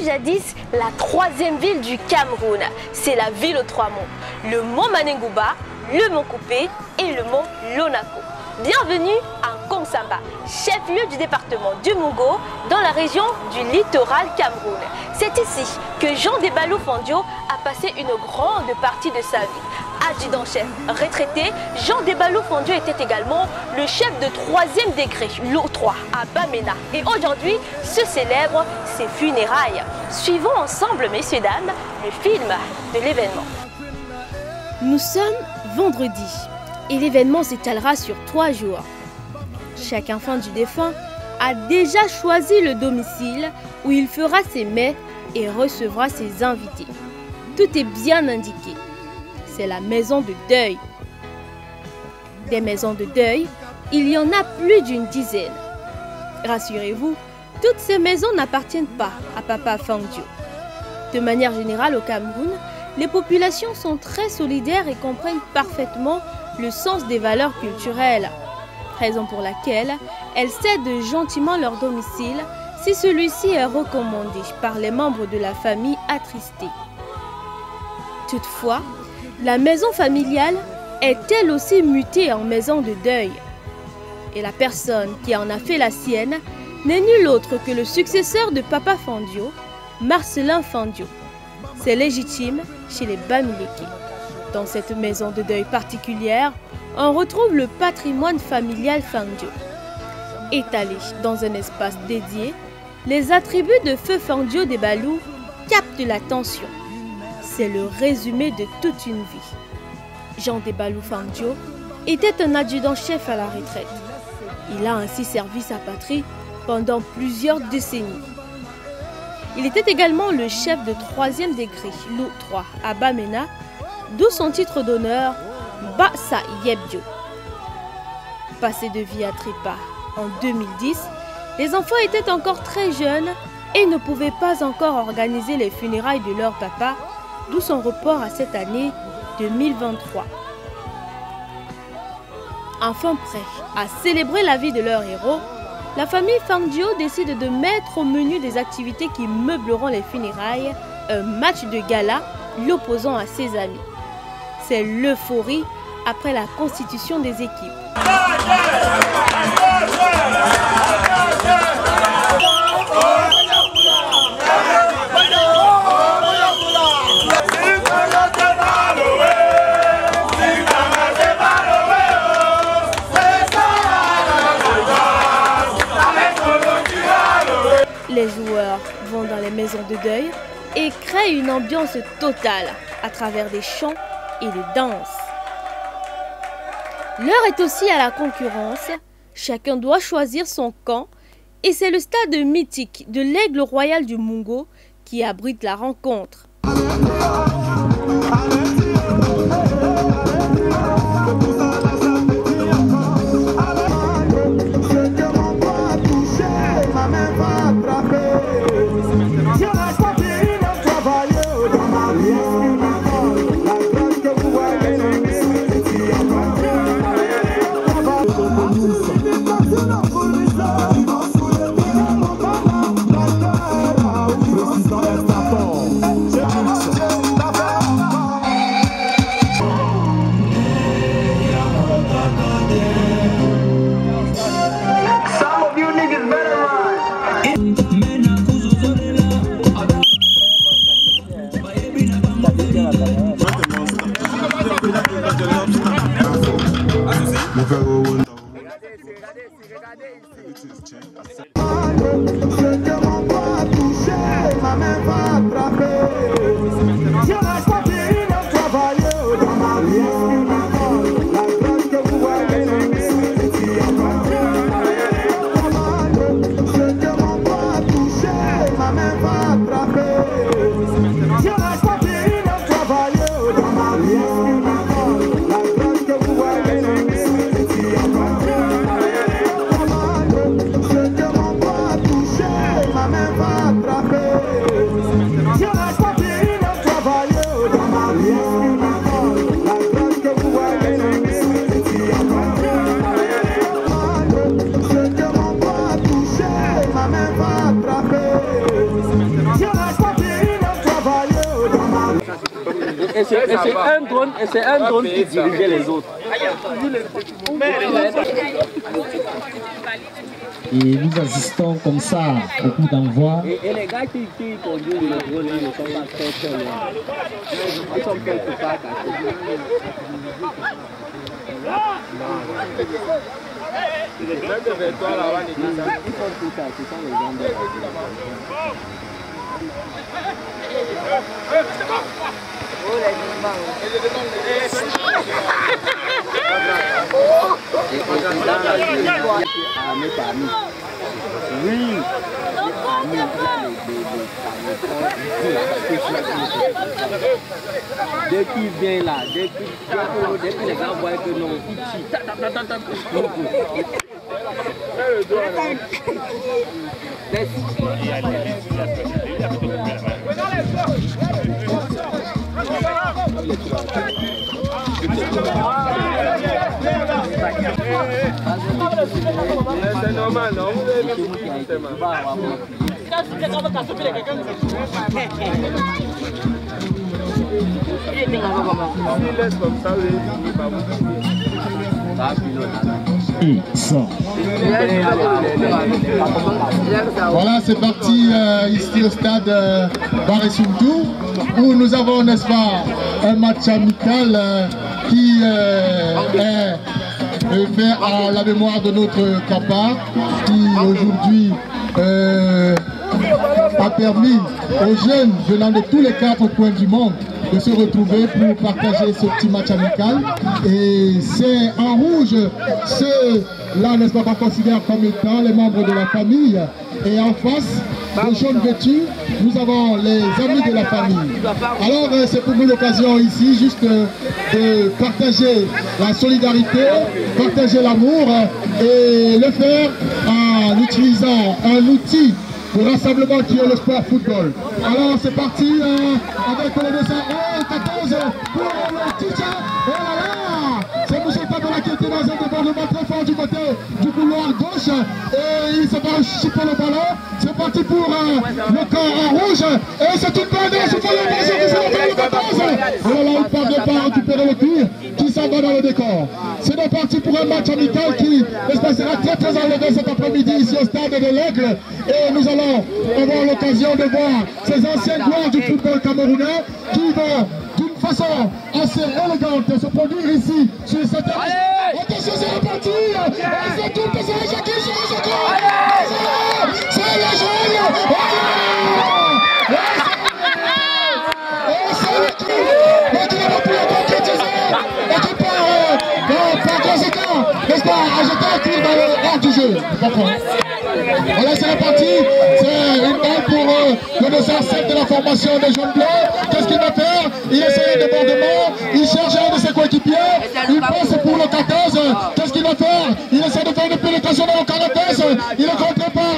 Jadis la troisième ville du Cameroun, c'est la ville aux trois monts, le mont Manengouba, le mont Coupé et le mont Lonako. Bienvenue à Kongsamba, chef-lieu du département du Mungo, dans la région du littoral Cameroun. C'est ici que Jean Débalou Fandio a passé une grande partie de sa vie. Adjudant-chef retraité, Jean Débalou Fandio était également le chef de 3e degré, l'O3, à Bamena. Et aujourd'hui se célèbrent ses funérailles. Suivons ensemble, messieurs, dames, le film de l'événement. Nous sommes vendredi et l'événement s'étalera sur 3 jours. Chaque enfant du défunt a déjà choisi le domicile où il fera ses mets et recevra ses invités. Tout est bien indiqué. C'est la maison de deuil. Des maisons de deuil, il y en a plus d'une dizaine. Rassurez-vous, toutes ces maisons n'appartiennent pas à Papa Fandio. De manière générale au Cameroun, les populations sont très solidaires et comprennent parfaitement le sens des valeurs culturelles, raison pour laquelle elles cèdent gentiment leur domicile si celui-ci est recommandé par les membres de la famille attristés. Toutefois, la maison familiale est elle aussi mutée en maison de deuil. Et la personne qui en a fait la sienne n'est nul autre que le successeur de Papa Fandio, Marcelin Fandio. C'est légitime chez les Bamileke. Dans cette maison de deuil particulière, on retrouve le patrimoine familial Fandio. Étalé dans un espace dédié, les attributs de feu Fandio Débalou captent l'attention. C'est le résumé de toute une vie. Jean Débalou Fandio était un adjudant-chef à la retraite. Il a ainsi servi sa patrie pendant plusieurs décennies. Il était également le chef de 3e degré, l'O3, à Bamena, d'où son titre d'honneur, Bassa Yebdio. Passé de vie à Tripa en 2010, les enfants étaient encore très jeunes et ne pouvaient pas encore organiser les funérailles de leur papa, d'où son report à cette année 2023. Enfin prêts à célébrer la vie de leur héros, la famille Fandio décide de mettre au menu des activités qui meubleront les funérailles un match de gala l'opposant à ses amis. C'est l'euphorie après la constitution des équipes. Les joueurs vont dans les maisons de deuil et créent une ambiance totale à travers des chants et des danses. L'heure est aussi à la concurrence. Chacun doit choisir son camp et c'est le stade mythique de l'Aigle Royal du Mungo qui abrite la rencontre. Et c'est un drone qui dirigeait les autres. Et nous assistons comme ça au coup d'envoi. Et les gars qui conduisent le drone, ils ne sont pas très loin. Ils sont quelque part cachés. Ils font tout ça, ce sont les gens de la dès qu'il vient là, dès que les gars voient que non, il chie. C'est normal, non? Voilà, c'est parti ici au stade Baré-Soumtou, où nous avons, n'est-ce pas, un match amical qui est fait à la mémoire de notre papa, qui aujourd'hui a permis aux jeunes venant de tous les 4 coins du monde de se retrouver pour partager ce petit match amical. Et c'est en rouge ceux-là, n'est-ce pas, qu'on considère comme étant les membres de la famille. Et en face, les jaunes vêtus, nous avons les amis de la famille. Alors c'est pour nous l'occasion ici juste de partager la solidarité, partager l'amour et le faire en utilisant un outil de rassemblement qui est le sport football. Alors c'est parti avec le dessin 14 pour le teacher. Oh là là, c'est Moussa Tabola qui était dans un débordement très fort du côté du couloir gauche et il se va chipper le ballon. C'est parti pour le corps en rouge et c'est une bonne idée, c'est pour le ballon qui s'en va le 14. Oh là là, il parvient pas à récupérer le tir qui s'en va dans le décor. C'est donc parti pour un match amical qui se passera très enlevé cet après-midi ici au stade de l'Aigle et nous allons avoir l'occasion de voir ces anciennes gloires du football camerounais qui vont d'une façon assez élégante se produire ici sur cette terrain. Attention, c'est reparti. C'est tout, c'est la jaquette, c'est la jaune. C'est le coup. Mais qui n'a pas pu la concrétiser. Et qui part par conséquent, n'est-ce pas, à jeter un tir dans le hors du jeu. Voilà, c'est reparti. C'est une balle pour le dossard 7 de la formation des jaunes bleus. Qu'est-ce qu'il va faire? Il essaie un débordement. Il cherche un de ses coéquipiers. Il passe pour le 14. Qu'est-ce qu'il va faire? Il essaie de faire une pénétration dans le 14. Il est contré par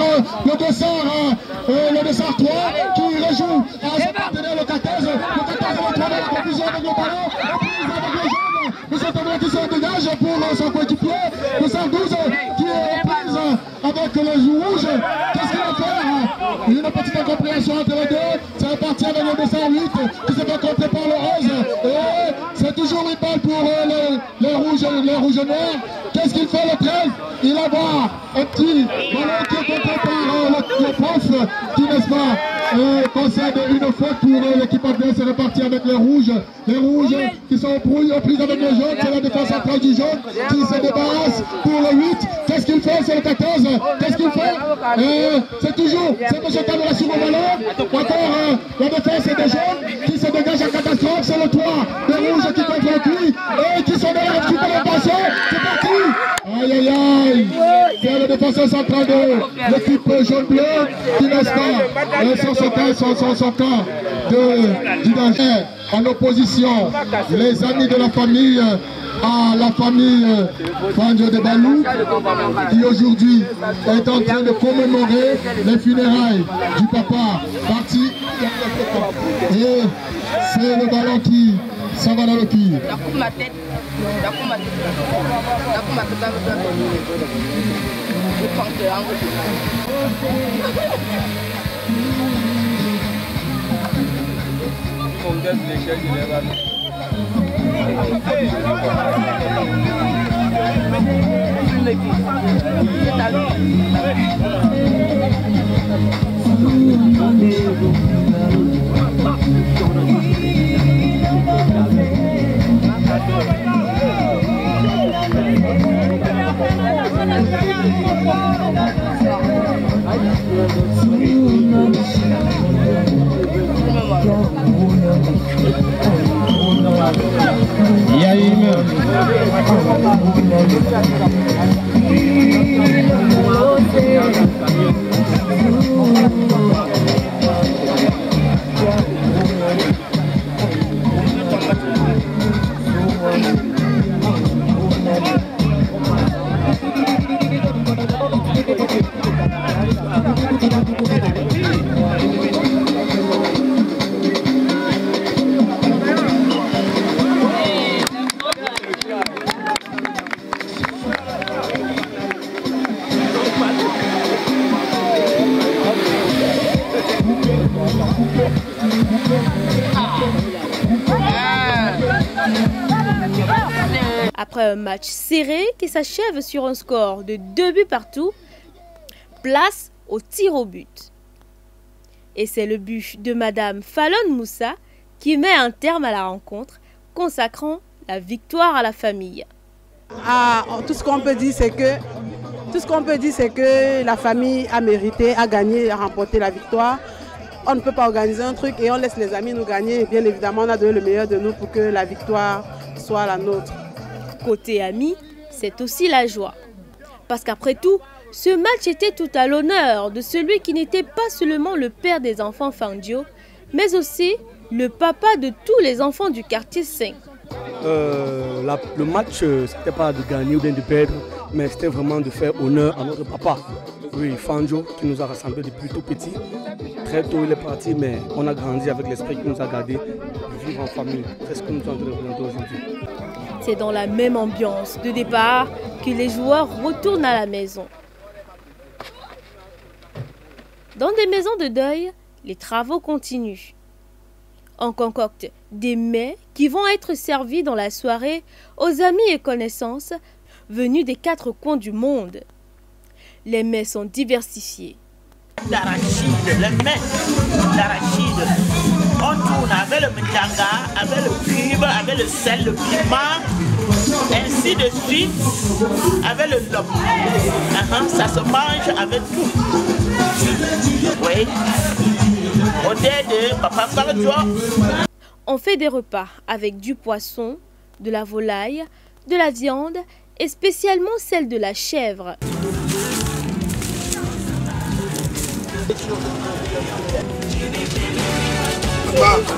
le dossard 3 qui rejoue à son partenaire le 14. Le 14 va trouver la confusion avec le ballon. Nous attendons qu'il se dégage pour son coéquipier. Le 112 qui est prise avec le rouge. Qu'est-ce qu'il va faire? Une petite incompréhension entre les deux. Ça va partir avec le 208 qui se fait compter par le 11. Et c'est toujours une balle pour les rouges noirs. Qu'est-ce qu'il fait le 13? Il va voir un petit ballon qui est compté par le le prof qui, n'est-ce pas, concède une faute pour l'équipe adverse. C'est reparti avec les rouges. Les rouges qui sont aux prises avec les jaunes. C'est la défense centrale du jaune qui se débarrasse pour le 8. Qu'est-ce qu'il fait? C'est le 14. Qu'est-ce qu'il fait? C'est toujours, c'est M. Kamara sur le ballon. Encore la défense des jaunes qui se dégage à catastrophe. C'est le 3 des rouges qui contre le cuit et qui sont derrière qui peut le passer. C'est parti. Aïe aïe aïe. C'est le défenseur central de l'équipe jaune-bleu qui n'est-ce pas son camp du danger. En opposition, les amis de la famille à la famille Fandjo de Balou qui aujourd'hui est en train de commémorer les funérailles du papa parti. Et c'est le ballon qui s'en va dans le cuir. Après un match serré qui s'achève sur un score de 2 buts partout, place au tir au but. Et c'est le but de Madame Fallon Moussa qui met un terme à la rencontre, consacrant la victoire à la famille. Tout ce qu'on peut dire, c'est que la famille a mérité, a gagné, a remporté la victoire. On ne peut pas organiser un truc et on laisse les amis nous gagner. Et bien évidemment, on a donné le meilleur de nous pour que la victoire soit la nôtre. Côté amis, c'est aussi la joie. Parce qu'après tout, ce match était tout à l'honneur de celui qui n'était pas seulement le père des enfants Fandjo, mais aussi le papa de tous les enfants du quartier 5. Le match, c'était pas de gagner ou bien de perdre, mais c'était vraiment de faire honneur à notre papa. Oui, Fandjo, qui nous a rassemblés depuis tout petit. Très tôt, il est parti, mais on a grandi avec l'esprit qui nous a gardés de vivre en famille. C'est ce que nous sommes en train de représenter aujourd'hui. C'est dans la même ambiance de départ que les joueurs retournent à la maison. Dans des maisons de deuil, les travaux continuent. On concocte des mets qui vont être servis dans la soirée aux amis et connaissances venus des 4 coins du monde. Les mets sont diversifiés. D'arachide, les mets d'arachide. On tourne avec le mtanga, avec le cube, avec le sel, le piment, ainsi de suite, avec le lop. Ça se mange avec tout. Oui. Au dé de Papa Fandjo. On fait des repas avec du poisson, de la volaille, de la viande et spécialement celle de la chèvre.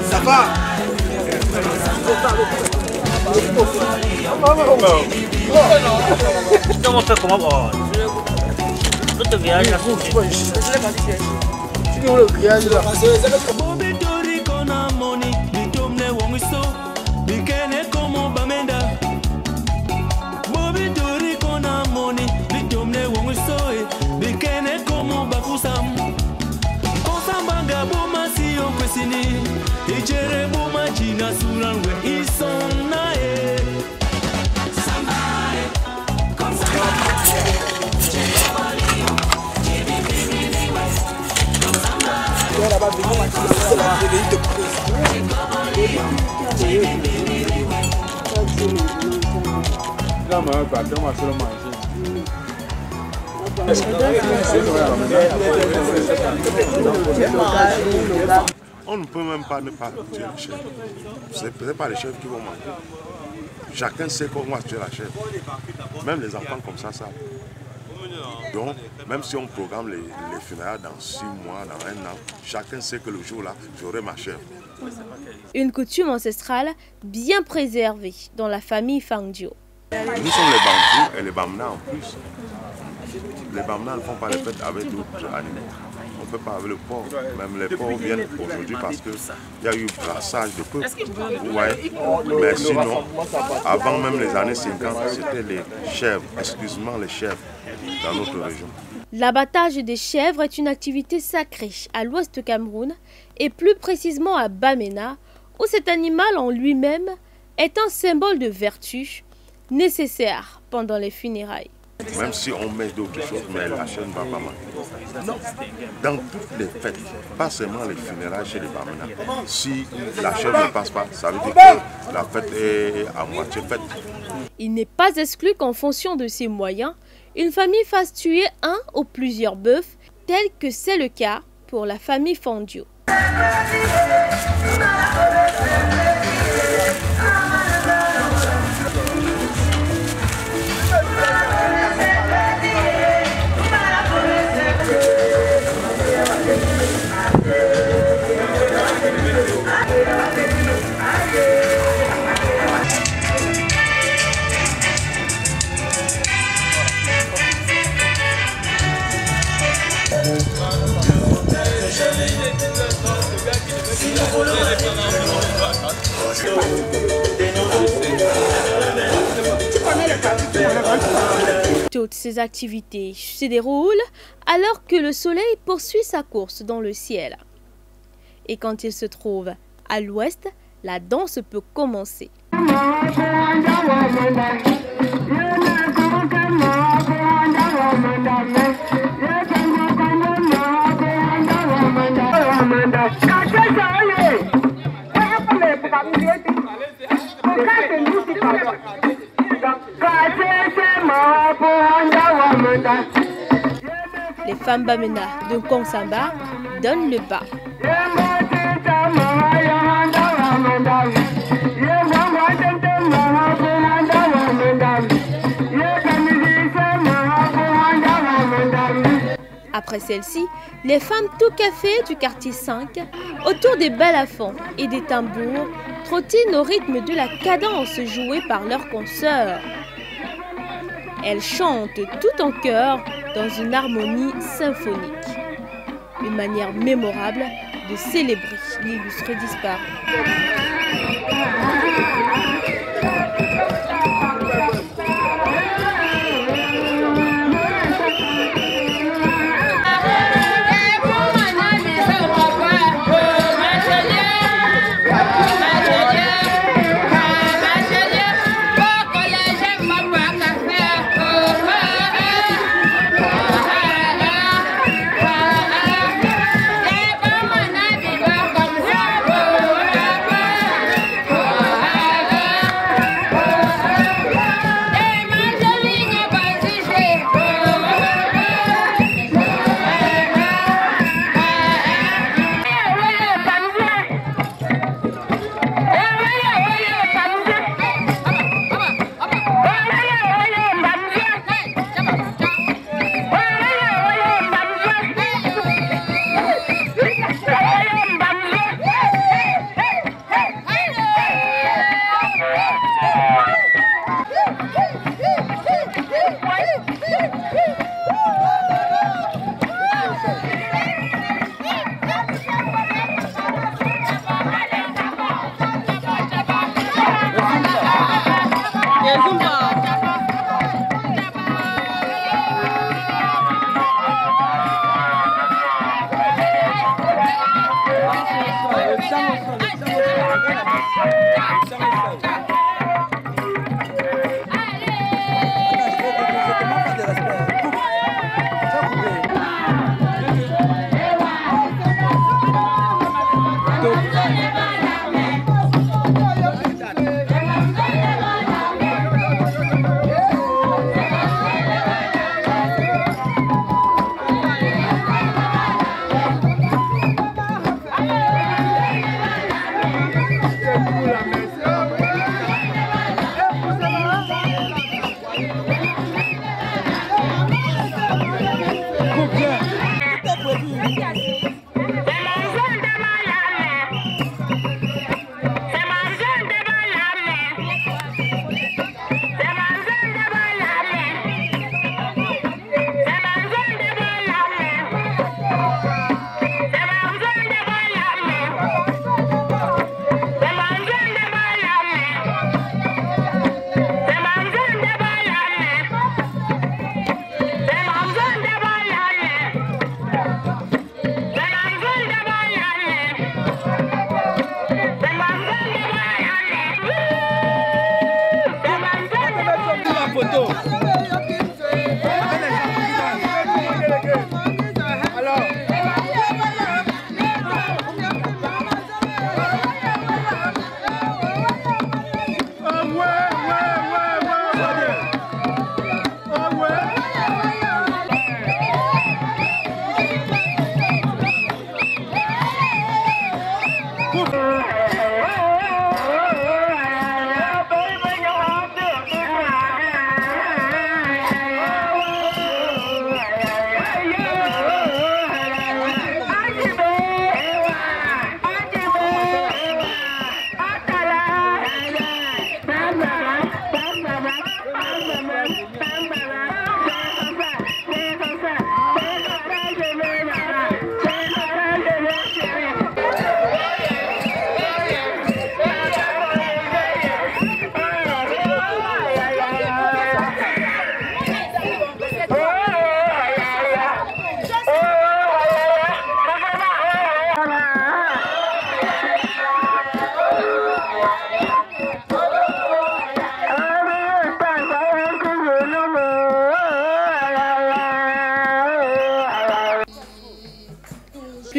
Ça va. Comment faire comment je te viens là. On ne peut même pas ne pas tuer le chef. Ce n'est peut-être pas les chefs qui vont manger. Chacun sait comment tuer la chef. Même les enfants comme ça savent. Donc, même si on programme les funérailles dans 6 mois, dans 1 an, chacun sait que le jour-là, j'aurai ma chef. Une coutume ancestrale bien préservée dans la famille Fangio. Nous sommes les Bantous et les Bamna en plus. Les Bamna ne font pas les fêtes avec d'autres animaux. On ne peut pas avec le porc. Même les porcs viennent aujourd'hui parce qu'il y a eu brassage de peuple. Vous voyez? Mais sinon, avant même les années 50, c'était les chèvres, exclusivement les chèvres dans notre région. L'abattage des chèvres est une activité sacrée à l'ouest du Cameroun et plus précisément à Bamena, où cet animal en lui-même est un symbole de vertu nécessaire pendant les funérailles. Même si on met d'autres choses, mais la chèvre ne va pas manquer. Dans toutes les fêtes, pas seulement les funérailles chez les Bamena, si la chèvre ne passe pas, ça veut dire que la fête est à moitié faite. Il n'est pas exclu qu'en fonction de ses moyens, une famille fasse tuer un ou plusieurs bœufs, tel que c'est le cas pour la famille Fangio. Toutes ces activités se déroulent alors que le soleil poursuit sa course dans le ciel. Et quand il se trouve à l'ouest, la danse peut commencer. Les femmes Bamena de Kongsamba donnent le pas. Après celle-ci, les femmes tout café du quartier 5, autour des balafons et des tambours, trottinent au rythme de la cadence jouée par leurs consoeurs. Elles chantent tout en chœur dans une harmonie symphonique. Une manière mémorable de célébrer l'illustre disparu.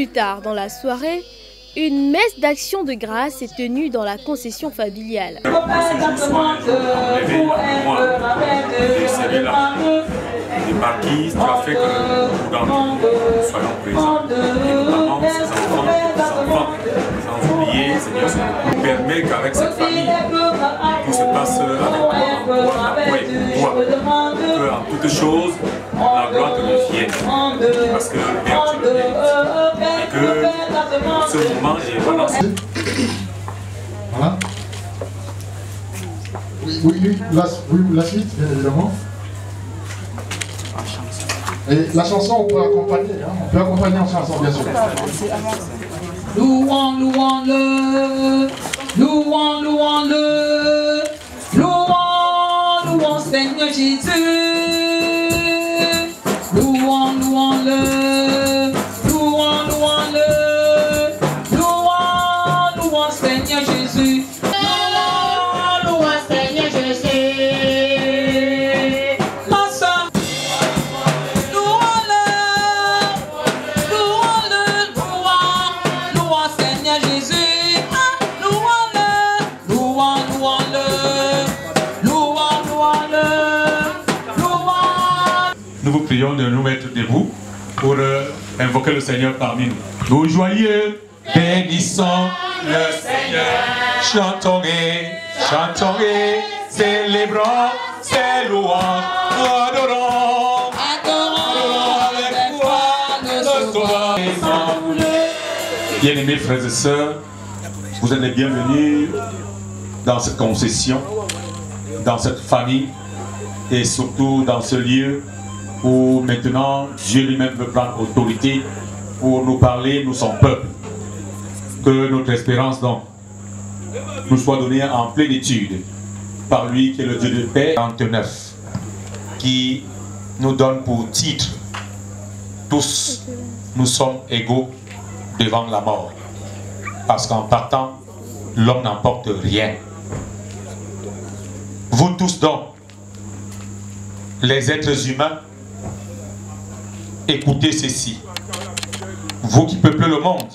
Plus tard dans la soirée, une messe d'action de grâce est tenue dans la concession familiale. Les marquises, tu as fait que nous d'entre nous soyons présents. Et notamment ces enfants, sans oublier, Seigneur, nous permet qu'avec cette famille, tout se passe avec toi, qu'en toutes choses, la gloire te revienne. Parce que le Père, tu le mérites. Et que pour ce moment, j'ai vraiment... Voilà. Oui, la suite, bien évidemment. Et la chanson, on peut accompagner, hein? On peut accompagner en chanson, bien sûr. Louons, louons-le, louons, louons-le, louons, louons Seigneur Jésus. Louons, louons-le, louons, louons-le, louons, louons Seigneur Jésus. Louons, louons Seigneur Jésus. Nous vous prions de nous mettre debout pour invoquer le Seigneur parmi nous. Nous joyeux, bénissons le Seigneur, chantons et célébrons ses louanges, adorons avec foi le Sauveur. Bien-aimés frères et sœurs, vous êtes les bienvenus dans cette concession, dans cette famille et surtout dans ce lieu où maintenant Dieu lui-même veut prendre autorité pour nous parler, nous son peuple. Que notre espérance donc nous soit donnée en plénitude par lui qui est le Dieu de paix. 49 qui nous donne pour titre: tous nous sommes égaux devant la mort, parce qu'en partant l'homme n'emporte rien. Vous tous donc, les êtres humains, écoutez ceci. Vous qui peuplez le monde,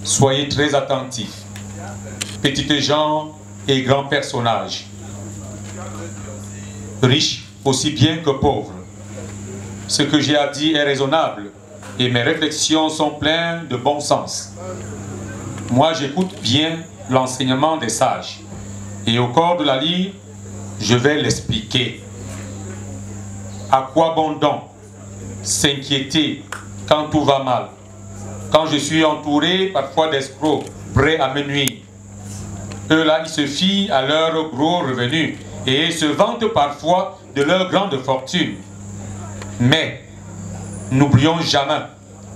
soyez très attentifs. Petites gens et grands personnages, riches aussi bien que pauvres. Ce que j'ai à dire est raisonnable et mes réflexions sont pleines de bon sens. Moi, j'écoute bien l'enseignement des sages et au cours de la livre, je vais l'expliquer. À quoi bon donc s'inquiéter quand tout va mal, quand je suis entouré parfois d'escrocs prêts à me nuire? Eux-là, ils se fient à leurs gros revenus et se vantent parfois de leur grande fortune. Mais n'oublions jamais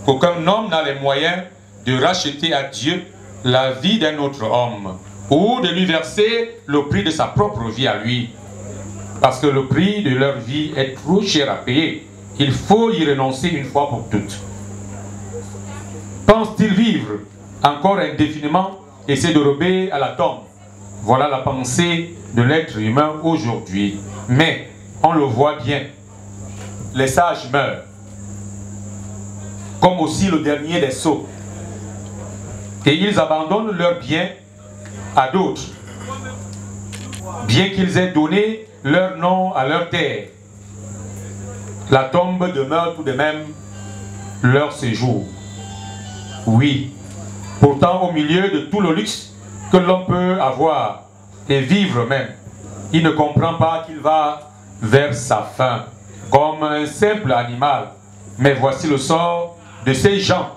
qu'aucun homme n'a les moyens de racheter à Dieu la vie d'un autre homme ou de lui verser le prix de sa propre vie à lui. Parce que le prix de leur vie est trop cher à payer. Il faut y renoncer une fois pour toutes. Pense-t-il vivre encore indéfiniment et se dérober à la tombe? Voilà la pensée de l'être humain aujourd'hui. Mais on le voit bien, les sages meurent, comme aussi le dernier des sots. Et ils abandonnent leurs biens à d'autres, bien qu'ils aient donné leur nom à leur terre. La tombe demeure tout de même leur séjour. Oui, pourtant au milieu de tout le luxe que l'on peut avoir et vivre même, il ne comprend pas qu'il va vers sa fin, comme un simple animal. Mais voici le sort de ces gens,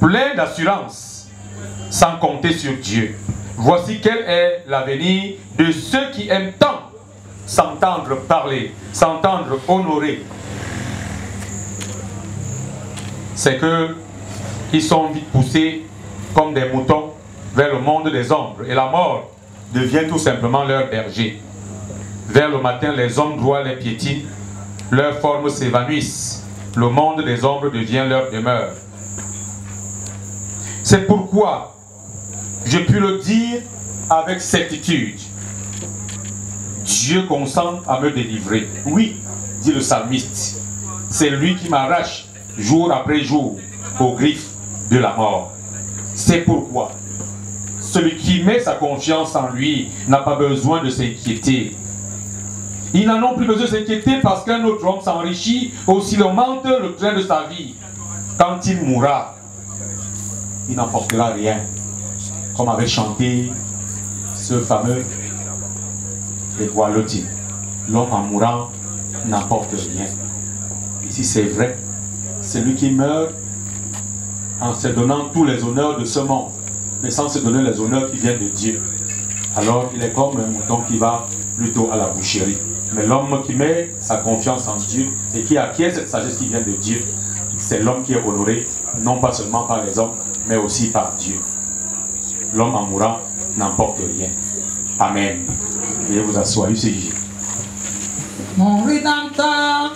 pleins d'assurance, sans compter sur Dieu. Voici quel est l'avenir de ceux qui aiment tant s'entendre parler, s'entendre honorer. C'est que ils sont vite poussés comme des moutons vers le monde des ombres et la mort devient tout simplement leur berger. Vers le matin, les hommes droits les piétinent, leurs formes s'évanouissent, le monde des ombres devient leur demeure. C'est pourquoi je puis le dire avec certitude: Dieu consent à me délivrer. Oui, dit le psalmiste, c'est lui qui m'arrache jour après jour aux griffes de la mort. C'est pourquoi celui qui met sa confiance en lui n'a pas besoin de s'inquiéter. Ils n'en ont plus besoin de s'inquiéter parce qu'un autre homme s'enrichit, aussi augmente le train de sa vie. Quand il mourra, il n'emportera rien. Comme avait chanté ce fameux Egualoti. L'homme en mourant n'emporte rien. Ici c'est vrai, celui qui meurt en se donnant tous les honneurs de ce monde, mais sans se donner les honneurs qui viennent de Dieu, alors il est comme un mouton qui va plutôt à la boucherie. Mais l'homme qui met sa confiance en Dieu et qui acquiert cette sagesse qui vient de Dieu, c'est l'homme qui est honoré, non pas seulement par les hommes, mais aussi par Dieu. L'homme en mourant n'emporte rien. Amen. Veuillez vous asseoir, UCJ. Mon Rédempteur,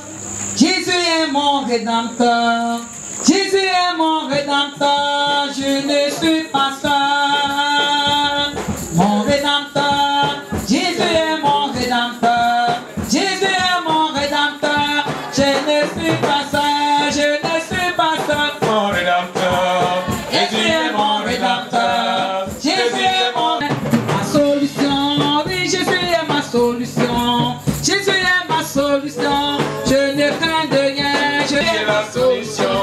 Jésus est mon Rédempteur. Jésus est mon Rédempteur, je ne suis pas seul. Mon Rédempteur, Jésus est mon Rédempteur. Jésus est mon Rédempteur, je ne suis pas seul, je ne suis pas seul. Mon Rédempteur, Jésus est mon Rédempteur. Jésus est ma solution, oui Jésus est ma solution. Jésus est ma solution, je ne crains de rien, je suis la solution.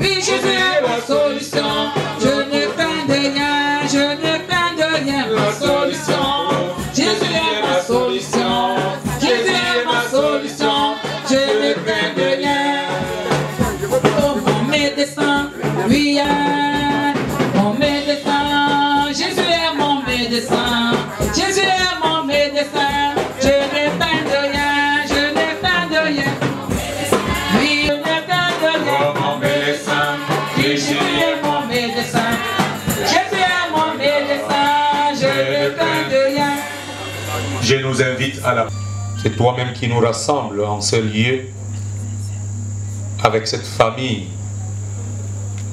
Oui, Jésus est ma solution, je ne crains de rien, je ne crains de rien. La solution, Jésus est ma solution, Jésus est ma solution, je ne crains de rien. Oh mon médecin, oui, mon médecin, Jésus est mon médecin, Jésus est mon médecin, je ne crains de rien, je ne crains de rien. Oui, je ne crains de rien. mon médecin, Jésus est mon médecin, Jésus est mon médecin, je ne crains de rien. Je nous invite à la... C'est toi-même qui nous rassemble en ce lieu avec cette famille,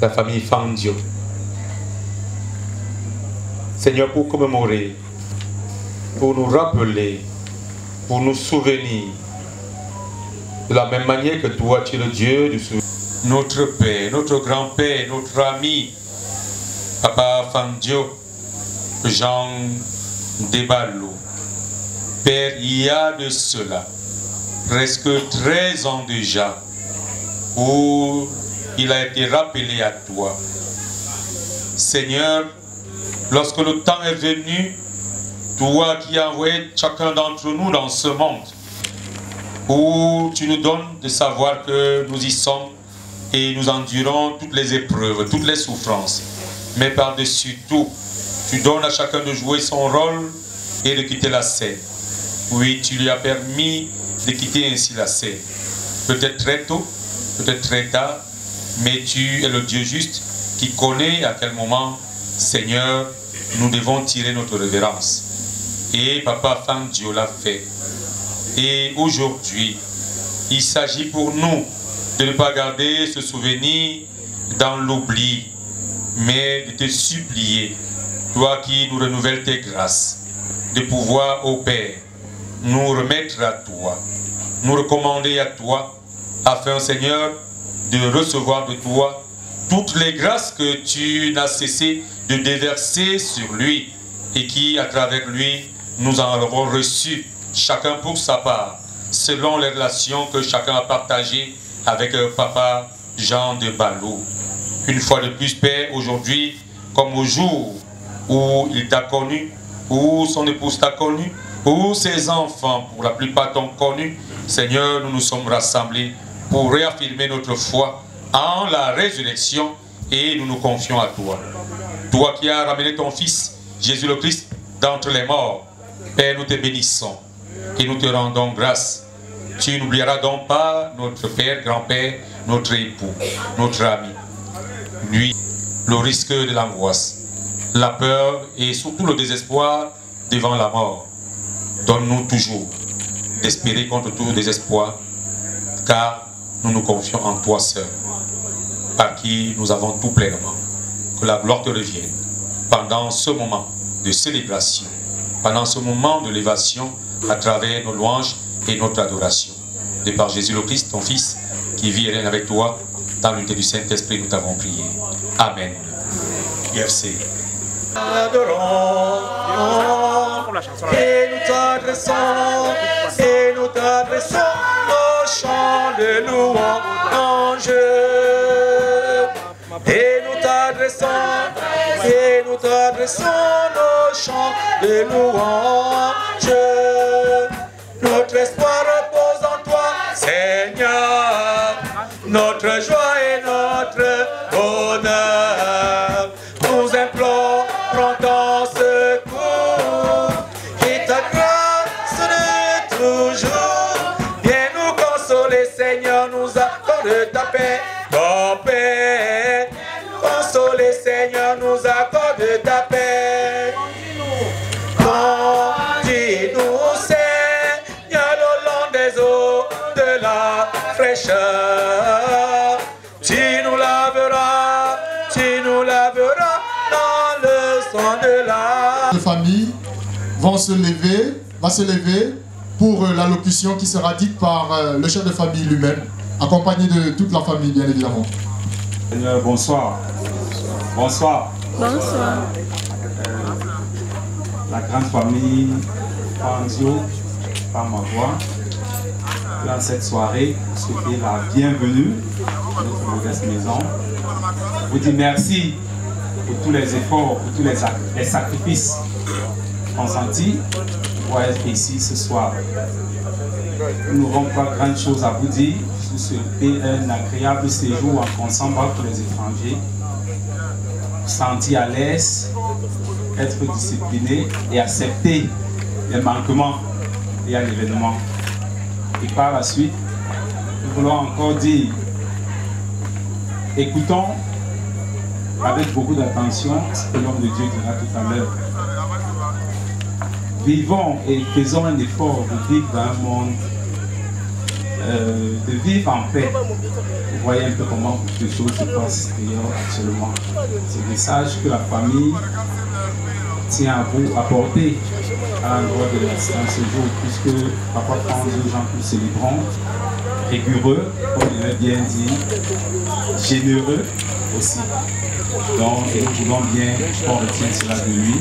la famille Fandio. Seigneur, pour commémorer, pour nous rappeler, pour nous souvenir, de la même manière que toi, tu es le Dieu du souvenir. Notre Père, notre grand-père, notre ami, Papa Fandio, Jean Debalo. Père, il y a de cela, presque 13 ans déjà, où il a été rappelé à toi. Seigneur, lorsque le temps est venu, toi qui as envoyé chacun d'entre nous dans ce monde, où tu nous donnes de savoir que nous y sommes et nous endurons toutes les épreuves, toutes les souffrances. Mais par-dessus tout, tu donnes à chacun de jouer son rôle et de quitter la scène. Oui, tu lui as permis de quitter ainsi la scène. Peut-être très tôt, peut-être très tard, mais tu es le Dieu juste qui connaît à quel moment, Seigneur, nous devons tirer notre révérence. Et Papa Fandio l'a fait. Et aujourd'hui, il s'agit pour nous de ne pas garder ce souvenir dans l'oubli, mais de te supplier, toi qui nous renouvelles tes grâces, de pouvoir, ô Père, nous remettre à toi, nous recommander à toi, afin, Seigneur, de recevoir de toi toutes les grâces que tu n'as cessé de déverser sur lui et qui, à travers lui, nous en avons reçu, chacun pour sa part, selon les relations que chacun a partagées avec Papa Jean Debalo. Une fois de plus, Père, aujourd'hui, comme au jour où il t'a connu, où son épouse t'a connu, où ses enfants, pour la plupart, t'ont connu, Seigneur, nous nous sommes rassemblés pour réaffirmer notre foi en la résurrection et nous nous confions à toi. Toi qui as ramené ton Fils, Jésus le Christ, d'entre les morts, Père, nous te bénissons et nous te rendons grâce. Tu n'oublieras donc pas notre Père, grand-père, notre époux, notre ami. Lui, le risque de l'angoisse, la peur et surtout le désespoir devant la mort. Donne-nous toujours d'espérer contre tout désespoir, car nous nous confions en toi seul, par qui nous avons tout pleinement. Que la gloire te revienne pendant ce moment de célébration, pendant ce moment de l'élévation à travers nos louanges et notre adoration. De par Jésus le Christ, ton Fils, qui vit et règne avec toi, dans l'unité du Saint-Esprit, nous t'avons prié. Amen. Merci. Adorons et nous t'adressons nos chants de louange. Et nous t'adressons nos chants de louange. Notre espoir repose en toi, Seigneur, notre joie et notre bonheur. Nous implorons ton secours et ta grâce de toujours. Viens nous consoler, Seigneur, nous accorde ta paix, Consoler, Seigneur, nous accorde ta paix. Conduis-nous, Seigneur, le long des eaux de la fraîcheur. Tu nous laveras dans le sang de la... Les familles va se lever pour l'allocution qui sera dite par le chef de famille lui-même, accompagné de toute la famille, bien évidemment. Seigneur, bonsoir. Bonsoir. Bonsoir. La grande famille Fangio, par ma voix, dans cette soirée, souhaiter la bienvenue à notre modeste maison. Je vous dis merci pour tous les efforts, pour tous les sacrifices consentis pour être ici ce soir. Nous n'aurons pas grand chose à vous dire. Je vous souhaite un agréable séjour en Consamba pour les étrangers. Sentir à l'aise, être discipliné et accepter les manquements liés à l'événement. Et par la suite, nous voulons encore dire, écoutons avec beaucoup d'attention ce que l'homme de Dieu dira tout à l'heure. Vivons et faisons un effort de vivre dans un monde, de vivre en paix. Vous voyez un peu comment les choses se passent actuellement. C'est le message que la famille tient à vous apporter à l'endroit de ce jour, puisque Papa prend des gens que nous célébrons, rigoureux, comme il l'a bien dit, généreux aussi. Donc, nous voulons bien qu'on retienne cela de lui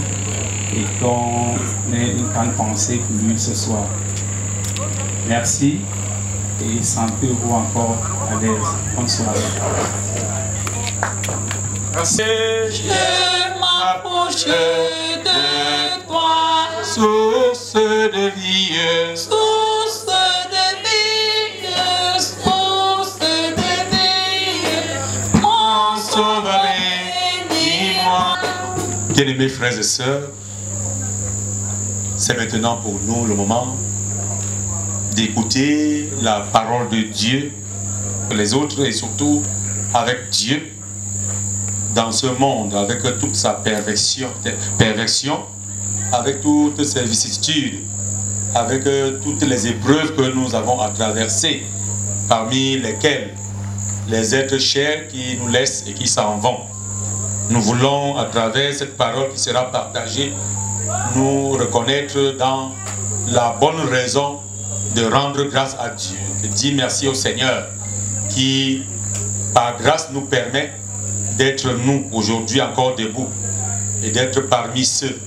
et qu'on ait une grande pensée pour lui ce soir. Merci et sentez-vous encore à l'aise. Bonne soirée. Merci. Je m'approche de toi, Source de vie, source de vie, source de vie, mon sauveur, bénis-moi. Bien-aimés frères et sœurs, c'est maintenant pour nous le moment d'écouter la parole de Dieu pour les autres et surtout avec Dieu dans ce monde, avec toute sa perversion, avec toutes ses vicissitudes, avec toutes les épreuves que nous avons à traverser, parmi lesquelles les êtres chers qui nous laissent et qui s'en vont. Nous voulons, à travers cette parole qui sera partagée, nous reconnaître dans la bonne raison de rendre grâce à Dieu, de dire merci au Seigneur qui, par grâce, nous permet d'être nous aujourd'hui encore debout et d'être parmi ceux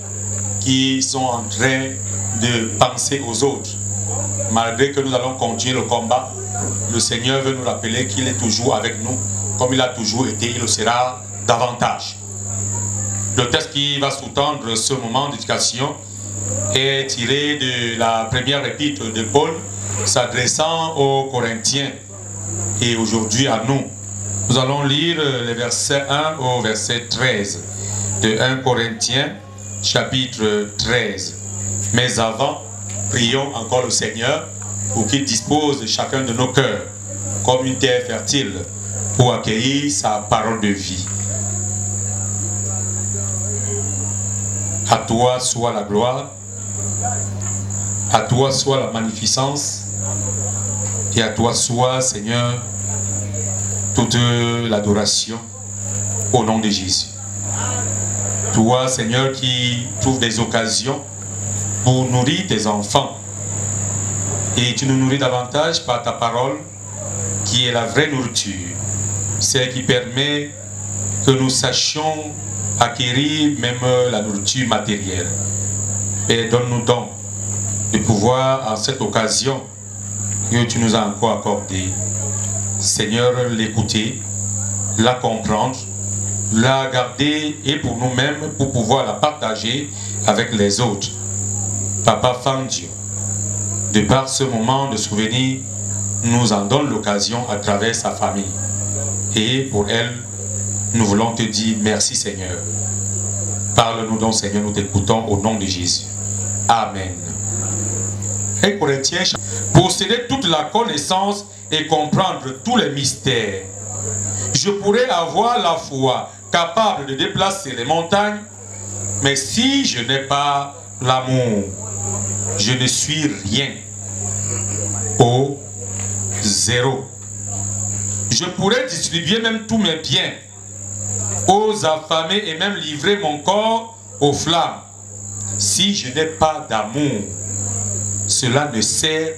qui sont en train de penser aux autres. Malgré que nous allons continuer le combat, le Seigneur veut nous rappeler qu'il est toujours avec nous, comme il a toujours été, il le sera davantage. Le texte qui va sous-tendre ce moment d'éducation est tiré de la première épître de Paul, s'adressant aux Corinthiens et aujourd'hui à nous. Nous allons lire les versets 1 au verset 13 de 1 Corinthiens chapitre 13. Mais avant, prions encore le Seigneur pour qu'il dispose de chacun de nos cœurs comme une terre fertile pour accueillir sa parole de vie. À toi soit la gloire, à toi soit la magnificence, et à toi soit, Seigneur, toute l'adoration au nom de Jésus. Toi, Seigneur, qui trouves des occasions pour nourrir tes enfants, et tu nous nourris davantage par ta parole, qui est la vraie nourriture, celle qui permet que nous sachions acquérir même la nourriture matérielle. Et donne-nous donc de pouvoir, en cette occasion que tu nous as encore accordée, Seigneur, l'écouter, la comprendre, la garder et pour nous-mêmes, pour pouvoir la partager avec les autres. Papa Fandio, de par ce moment de souvenir, nous en donne l'occasion à travers sa famille. Et pour elle, nous voulons te dire merci Seigneur. Parle-nous donc Seigneur, nous t'écoutons au nom de Jésus. Amen. Et Corinthiens, posséder toute la connaissance et comprendre tous les mystères. Je pourrais avoir la foi capable de déplacer les montagnes, mais si je n'ai pas l'amour, je ne suis rien. Au zéro. Je pourrais distribuer même tous mes biens aux affamés et même livrer mon corps aux flammes. Si je n'ai pas d'amour, cela ne sert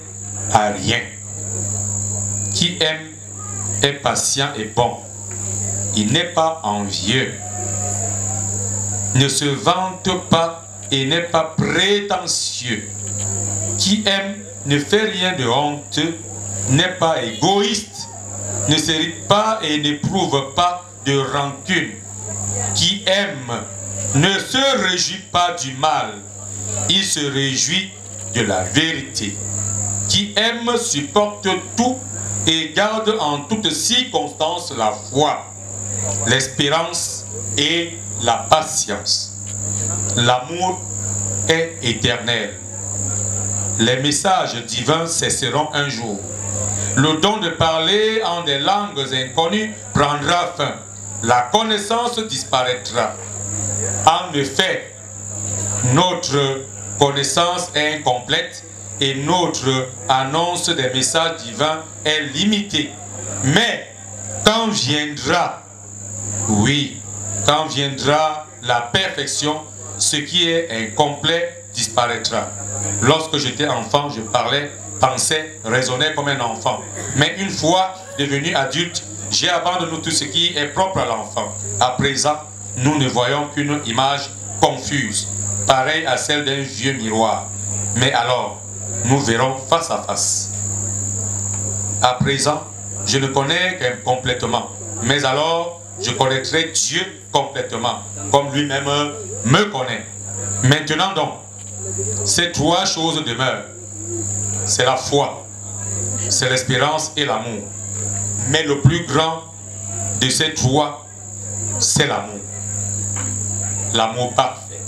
à rien. Qui aime est patient et bon. Il n'est pas envieux, ne se vante pas et n'est pas prétentieux. Qui aime ne fait rien de honte, n'est pas égoïste, ne s'irrite pas et n'éprouve pas de rancune. Qui aime ne se réjouit pas du mal, il se réjouit de la vérité. Qui aime supporte tout et garde en toutes circonstances la foi, l'espérance et la patience. L'amour est éternel. Les messages divins cesseront un jour. Le don de parler en des langues inconnues prendra fin. La connaissance disparaîtra. En effet, notre connaissance est incomplète et notre annonce des messages divins est limitée. Mais quand viendra, oui, quand viendra la perfection, ce qui est incomplet disparaîtra. Lorsque j'étais enfant, je parlais, pensais, raisonnais comme un enfant. Mais une fois devenu adulte, j'ai abandonné tout ce qui est propre à l'enfant. À présent, nous ne voyons qu'une image confuse, pareille à celle d'un vieux miroir. Mais alors, nous verrons face à face. À présent, je ne connais qu'incomplètement. Mais alors, je connaîtrai Dieu complètement, comme lui-même me connaît. Maintenant donc, ces trois choses demeurent. C'est la foi, c'est l'espérance et l'amour. Mais le plus grand de ces trois, c'est l'amour. L'amour parfait,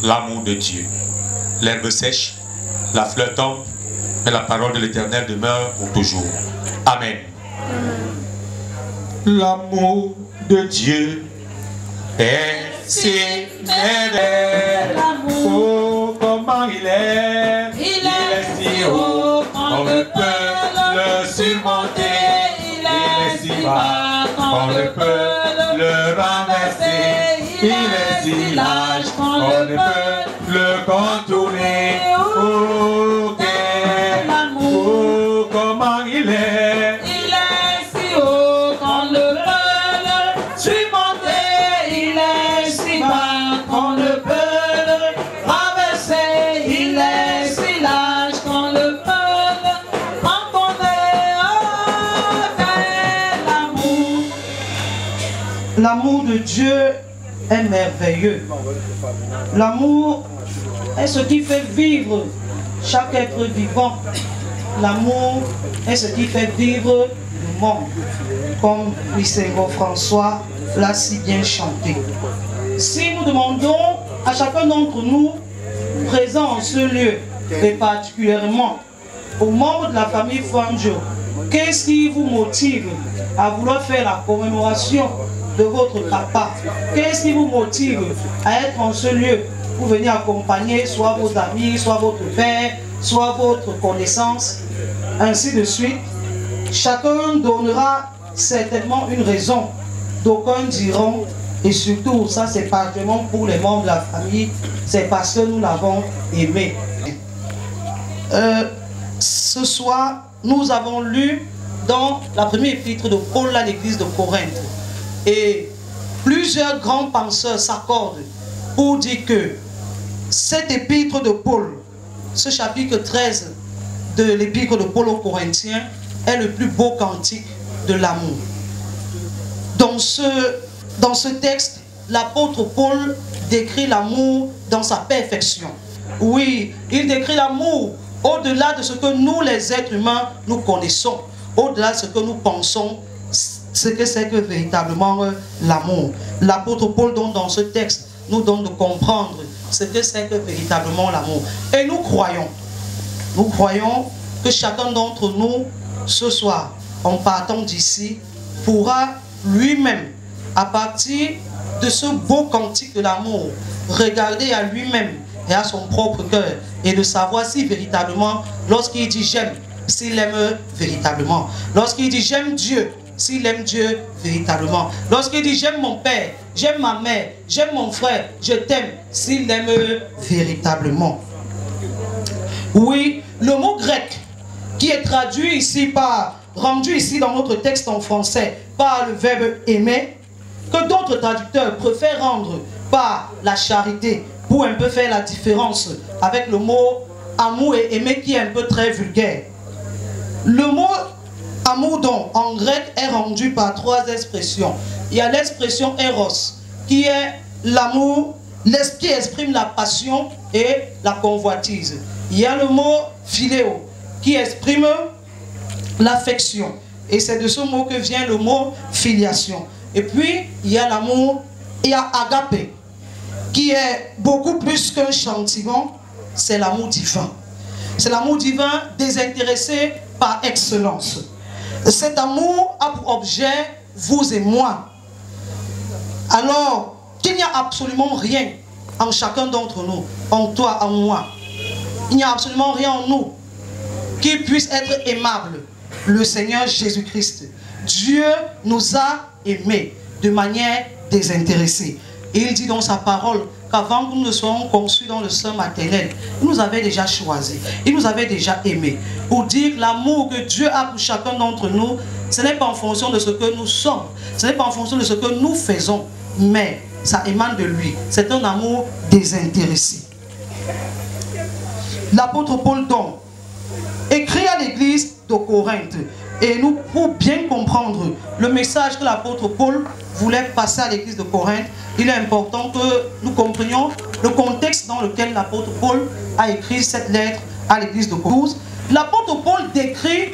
l'amour de Dieu. L'herbe sèche, la fleur tombe, mais la parole de l'Éternel demeure pour toujours. Amen. L'amour de Dieu est si merveilleux. Oh, comment il est si haut, on ne peut le surmonter. Il est si bas, on ne peut le renverser. Il est si large, on ne peut le contourner. Oh, quel amour, oh, comment il est. Il est si haut qu'on ne peut le surmonter. Il est si bas qu'on ne peut le renverser. Il est si large qu'on ne peut le rencontrer. Oh, quel amour. L'amour de Dieu est merveilleux. L'amour est ce qui fait vivre chaque être vivant. L'amour est ce qui fait vivre le monde, comme Lysengo François l'a si bien chanté. Si nous demandons à chacun d'entre nous, présents en ce lieu, et particulièrement aux membres de la famille Fanjo, qu'est-ce qui vous motive à vouloir faire la commémoration de votre papa? Qu'est-ce qui vous motive à être en ce lieu pour venir accompagner soit vos amis, soit votre père, soit votre connaissance, ainsi de suite? Chacun donnera certainement une raison. D'aucuns diront, et surtout, ça c'est particulièrement pour les membres de la famille, c'est parce que nous l'avons aimé. Ce soir, nous avons lu dans la première épître de Paul à l'église de Corinthe. Et plusieurs grands penseurs s'accordent pour dire que cet épître de Paul, ce chapitre 13 de l'épître de Paul aux Corinthiens, est le plus beau cantique de l'amour. Dans ce texte, l'apôtre Paul décrit l'amour dans sa perfection. Oui, il décrit l'amour au-delà de ce que nous, les êtres humains, nous connaissons, au-delà de ce que nous pensons, ce que c'est que véritablement l'amour. L'apôtre Paul, donc, dans ce texte, nous donne de comprendre ce que c'est que véritablement l'amour. Et nous croyons que chacun d'entre nous, ce soir, en partant d'ici, pourra lui-même, à partir de ce beau cantique de l'amour, regarder à lui-même et à son propre cœur et de savoir si véritablement, lorsqu'il dit j'aime, s'il aime véritablement. Lorsqu'il dit j'aime Dieu, s'il aime Dieu véritablement. Lorsqu'il dit j'aime mon père, j'aime ma mère, j'aime mon frère, je t'aime, s'il l'aime véritablement. Oui, le mot grec qui est traduit ici rendu ici dans notre texte en français par le verbe aimer, que d'autres traducteurs préfèrent rendre par la charité pour un peu faire la différence avec le mot amour et aimer qui est un peu très vulgaire. Le mot amour donc en grec est rendu par trois expressions. Il y a l'expression eros qui est l'amour, qui exprime la passion et la convoitise. Il y a le mot philéo qui exprime l'affection. Et c'est de ce mot que vient le mot filiation. Et puis, il y a l'amour, il y a agapé, qui est beaucoup plus qu'un sentiment, c'est l'amour divin. C'est l'amour divin désintéressé par excellence. Cet amour a pour objet vous et moi. Alors qu'il n'y a absolument rien en chacun d'entre nous, en toi, en moi. Il n'y a absolument rien en nous qui puisse être aimable. Le Seigneur Jésus-Christ, Dieu nous a aimés de manière désintéressée. Et il dit dans sa parole qu'avant que nous ne soyons conçus dans le sein maternel, il nous avait déjà choisis, il nous avait déjà aimés. Pour dire que l'amour que Dieu a pour chacun d'entre nous, ce n'est pas en fonction de ce que nous sommes, ce n'est pas en fonction de ce que nous faisons, mais ça émane de lui. C'est un amour désintéressé. L'apôtre Paul donc écrit à l'église de Corinthe. Et nous, pour bien comprendre le message que l'apôtre Paul voulait passer à l'église de Corinthe, il est important que nous comprenions le contexte dans lequel l'apôtre Paul a écrit cette lettre à l'église de Corinthe. L'apôtre Paul décrit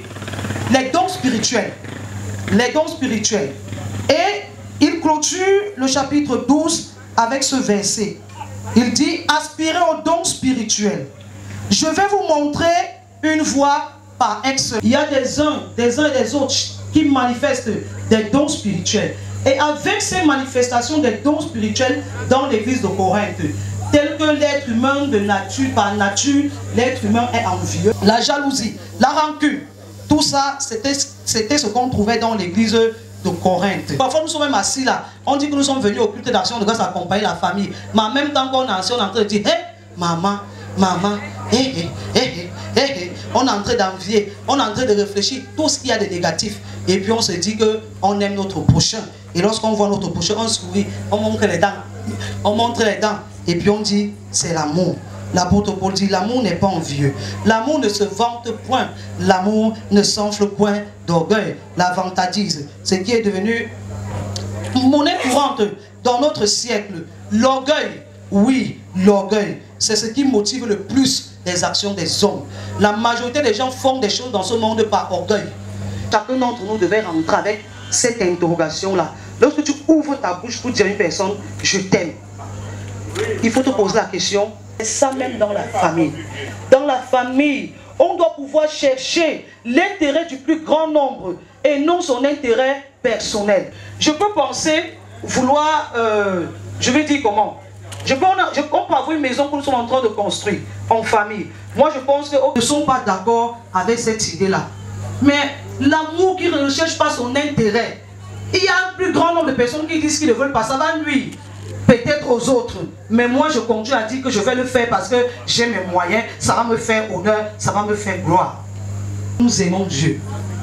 les dons spirituels. Les dons spirituels. Et il clôture le chapitre 12 avec ce verset. Il dit, aspirez aux dons spirituels. Je vais vous montrer une voie par excellence. Il y a des uns et des autres qui manifestent des dons spirituels. Et avec ces manifestations des dons spirituels dans l'église de Corinthe, tel que l'être humain de nature, par nature, l'être humain est envieux. La jalousie, la rancune, tout ça, c'était ce qu'on trouvait dans l'église de Corinthe. Parfois nous sommes même assis là, on dit que nous sommes venus au culte d'action de grâce accompagner la famille. Mais en même temps qu'on est assis, on est en train de dire, hé, maman, on est en train d'envier, on est en train de réfléchir tout ce qu'il y a de négatif. Et puis on se dit qu'on aime notre prochain. Et lorsqu'on voit notre prochain, on sourit, on montre les dents. On montre les dents. Et puis on dit, c'est l'amour. L'apôtre Paul dit, l'amour n'est pas envieux. L'amour ne se vante point. L'amour ne s'enfle point d'orgueil. La vantardise, ce qui est devenu monnaie courante dans notre siècle. L'orgueil, oui, l'orgueil, c'est ce qui motive le plus les actions des hommes. La majorité des gens font des choses dans ce monde par orgueil. Chacun d'entre nous devait rentrer avec cette interrogation-là. Lorsque tu ouvres ta bouche pour dire à une personne, je t'aime, il faut te poser la question. C'est ça même dans la famille. Dans la famille, on doit pouvoir chercher l'intérêt du plus grand nombre et non son intérêt personnel. Je peux penser vouloir, je vais dire comment, on peut avoir une maison que nous sommes en train de construire en famille. Moi je pense qu'ils ne sont pas d'accord avec cette idée-là. Mais l'amour qui ne recherche pas son intérêt, il y a un plus grand nombre de personnes qui disent qu'ils ne veulent pas, ça va nuire peut-être aux autres. Mais moi je continue à dire que je vais le faire parce que j'ai mes moyens, ça va me faire honneur, ça va me faire gloire. Nous aimons Dieu.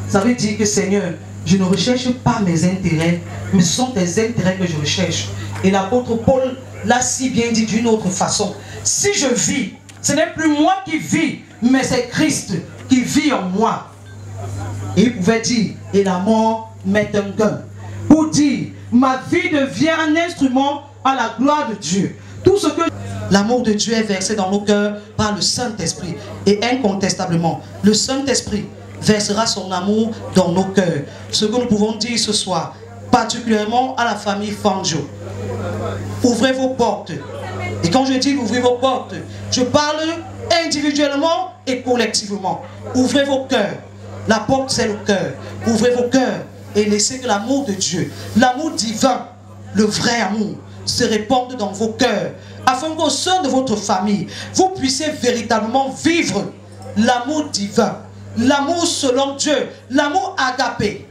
Ça veut dire que Seigneur, je ne recherche pas mes intérêts, mais ce sont tes intérêts que je recherche. Et l'apôtre Paul l'a si bien dit d'une autre façon. Si je vis, ce n'est plus moi qui vis, mais c'est Christ qui vit en moi. Et il pouvait dire, et la mort m'est un gain. Pour dire, ma vie devient un instrument à la gloire de Dieu. Tout ce que l'amour de Dieu est versé dans nos cœurs par le Saint-Esprit. Et incontestablement, le Saint-Esprit versera son amour dans nos cœurs. Ce que nous pouvons dire ce soir, particulièrement à la famille Fangio. Ouvrez vos portes. Et quand je dis ouvrez vos portes, je parle individuellement et collectivement. Ouvrez vos cœurs. La porte, c'est le cœur. Ouvrez vos cœurs et laissez que l'amour de Dieu, l'amour divin, le vrai amour, se répande dans vos cœurs, afin qu'au sein de votre famille, vous puissiez véritablement vivre l'amour divin, l'amour selon Dieu, l'amour agapé,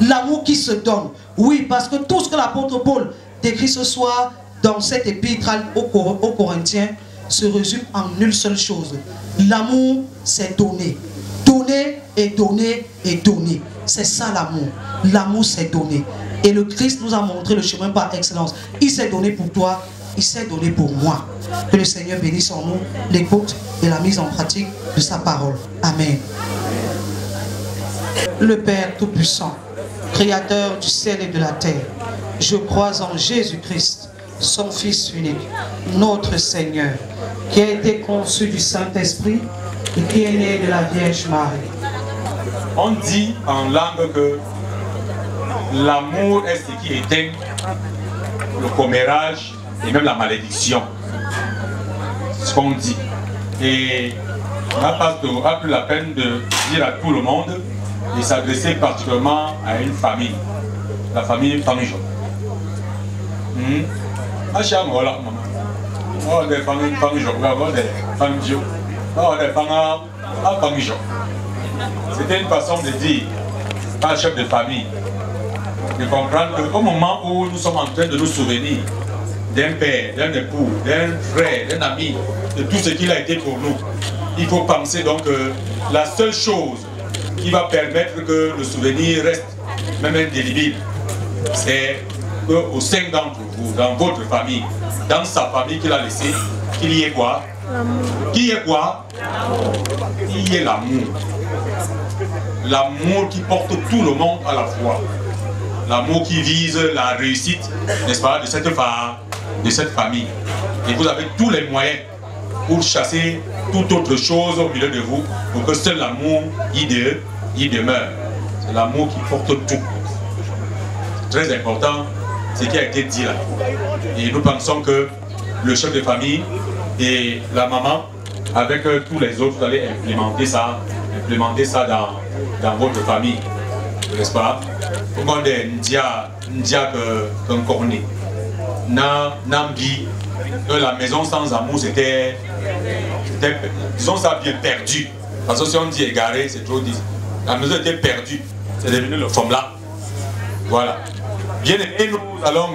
l'amour qui se donne. Oui, parce que tout ce que l'apôtre Paul décrit ce soir dans cette épître aux Corinthiens se résume en une seule chose. L'amour, c'est donner. Donner et donner et donner. C'est ça l'amour. L'amour, c'est donner. Et le Christ nous a montré le chemin par excellence. Il s'est donné pour toi, il s'est donné pour moi. Que le Seigneur bénisse en nous l'écoute et la mise en pratique de sa parole. Amen. Le Père Tout-Puissant, Créateur du ciel et de la terre, je crois en Jésus-Christ, son Fils unique, notre Seigneur, qui a été conçu du Saint-Esprit et qui est né de la Vierge Marie. On dit en langue que l'amour est ce qui éteint le commérage et même la malédiction. C'est ce qu'on dit. Et on n'a pas plus la peine de dire à tout le monde et s'adresser particulièrement à une famille, la famille Fangio. C'était une façon de dire à un chef de famille de comprendre qu'au moment où nous sommes en train de nous souvenir d'un père, d'un époux, d'un frère, d'un ami, de tout ce qu'il a été pour nous, il faut penser donc que la seule chose qui va permettre que le souvenir reste même indélébile, c'est qu'au sein d'entre vous, dans votre famille, dans sa famille qu'il a laissée, qu'il y ait quoi? Qu'il y ait quoi? Qu'il y ait l'amour. L'amour qui porte tout le monde à la fois. L'amour qui vise la réussite, n'est-ce pas, de cette famille. Et vous avez tous les moyens pour chasser toute autre chose au milieu de vous, pour que seul l'amour y demeure. C'est l'amour qui porte tout. C'est très important ce qui a été dit là. Et nous pensons que le chef de famille et la maman, avec tous les autres, vous allez implémenter ça dans votre famille, n'est-ce pas? Comment la maison sans amour, c'était, disons ça, bien perdu. Parce que si on dit égaré, c'est trop dit. La maison était perdue, c'est devenu le forme-là. Voilà. Bien aimé, nous allons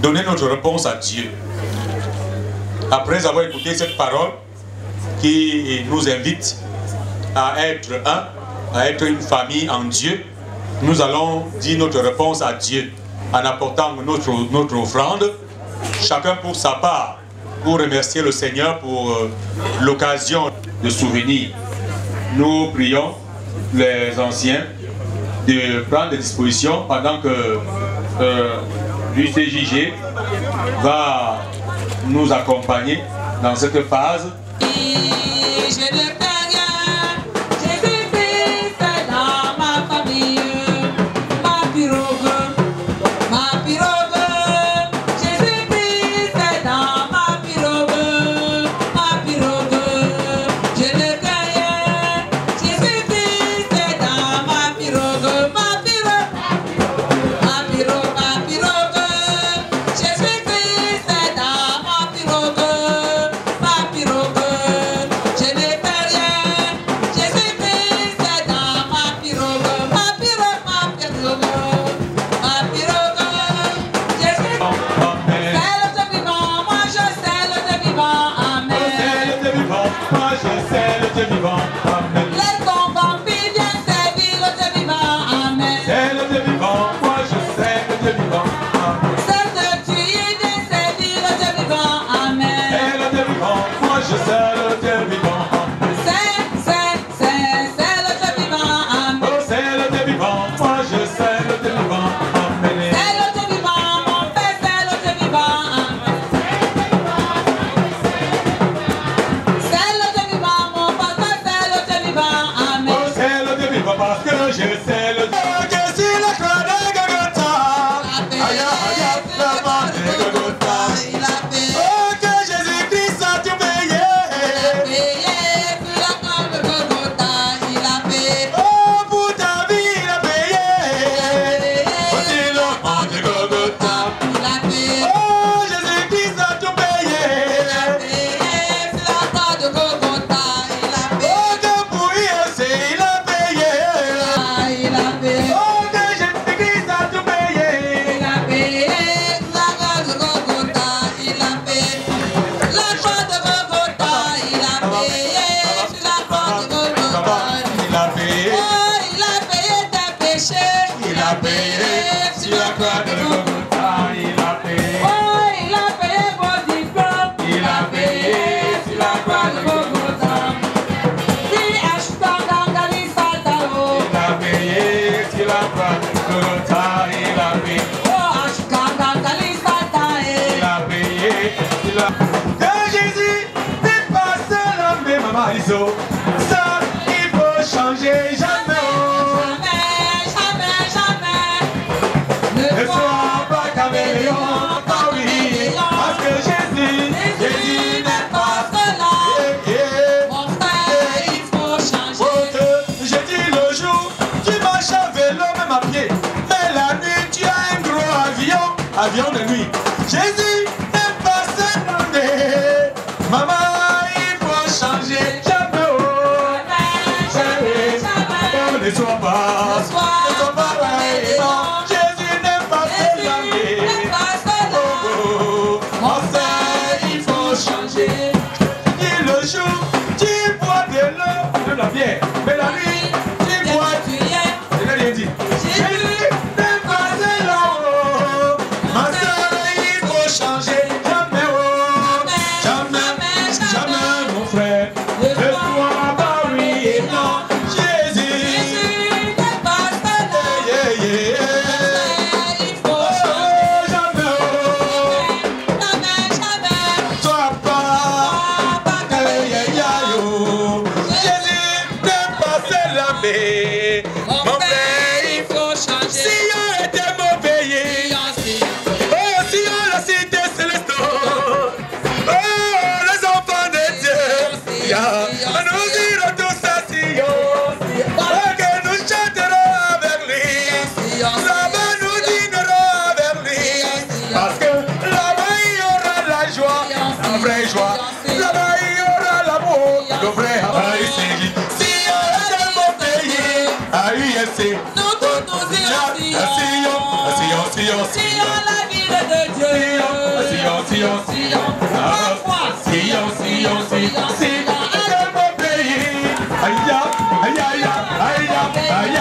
donner notre réponse à Dieu. Après avoir écouté cette parole qui nous invite à être un, à être une famille en Dieu, nous allons dire notre réponse à Dieu en apportant notre offrande, chacun pour sa part, pour remercier le Seigneur pour l'occasion de souvenir. Nous prions les anciens de prendre des dispositions pendant que l'UCJG va nous accompagner dans cette phase. Pirogue. il a payé sur la croix de Golgotha, il a payé. Oh, il a payé vos diplômes. Il a payé sur la croix de Golgotha. Il a payé sur la croix de Golgotha, il a payé. Il a payé sur la croix. Que Jésus n'est pas seul homme, mais maman Iso. Ça, il faut changer jamais. Ne sois pas caméléon, oh oui, parce que Jésus n'est pas cela. Mon frère, il faut changer. J'ai dit le jour, tu marches à vélo, même à pied. Mais la nuit, tu as un gros avion de nuit. Jésus n'est pas cela. Maman, il faut changer. Jamais, oh, jamais. Ne sois pas, pareil, non. Mais la nuit, tu bois, je n'ai rien dit. Jésus n'est pas là, ma soeur, il faut changer. Jamais, oh, jamais, mon frère. Ne sois pas oui et non. Jésus n'est pas là, il faut changer. Jamais, oh, jamais, sois pas, mon frère, il faut changer. Si on était mauvais, oh, si on la cité céleste, oh, les enfants de Dieu, nous irons tous à Sion, que nous chanterons avec lui, là-bas nous dînerons avec lui, parce que là-bas il y aura la joie, la vraie joie, là-bas il y aura l'amour, le vrai amour. Nous tous nous irons à Sion, la ville de Dieu. Sion, c'est mon pays. Aïe, aïe, aïe, aïe, aïe, aïe,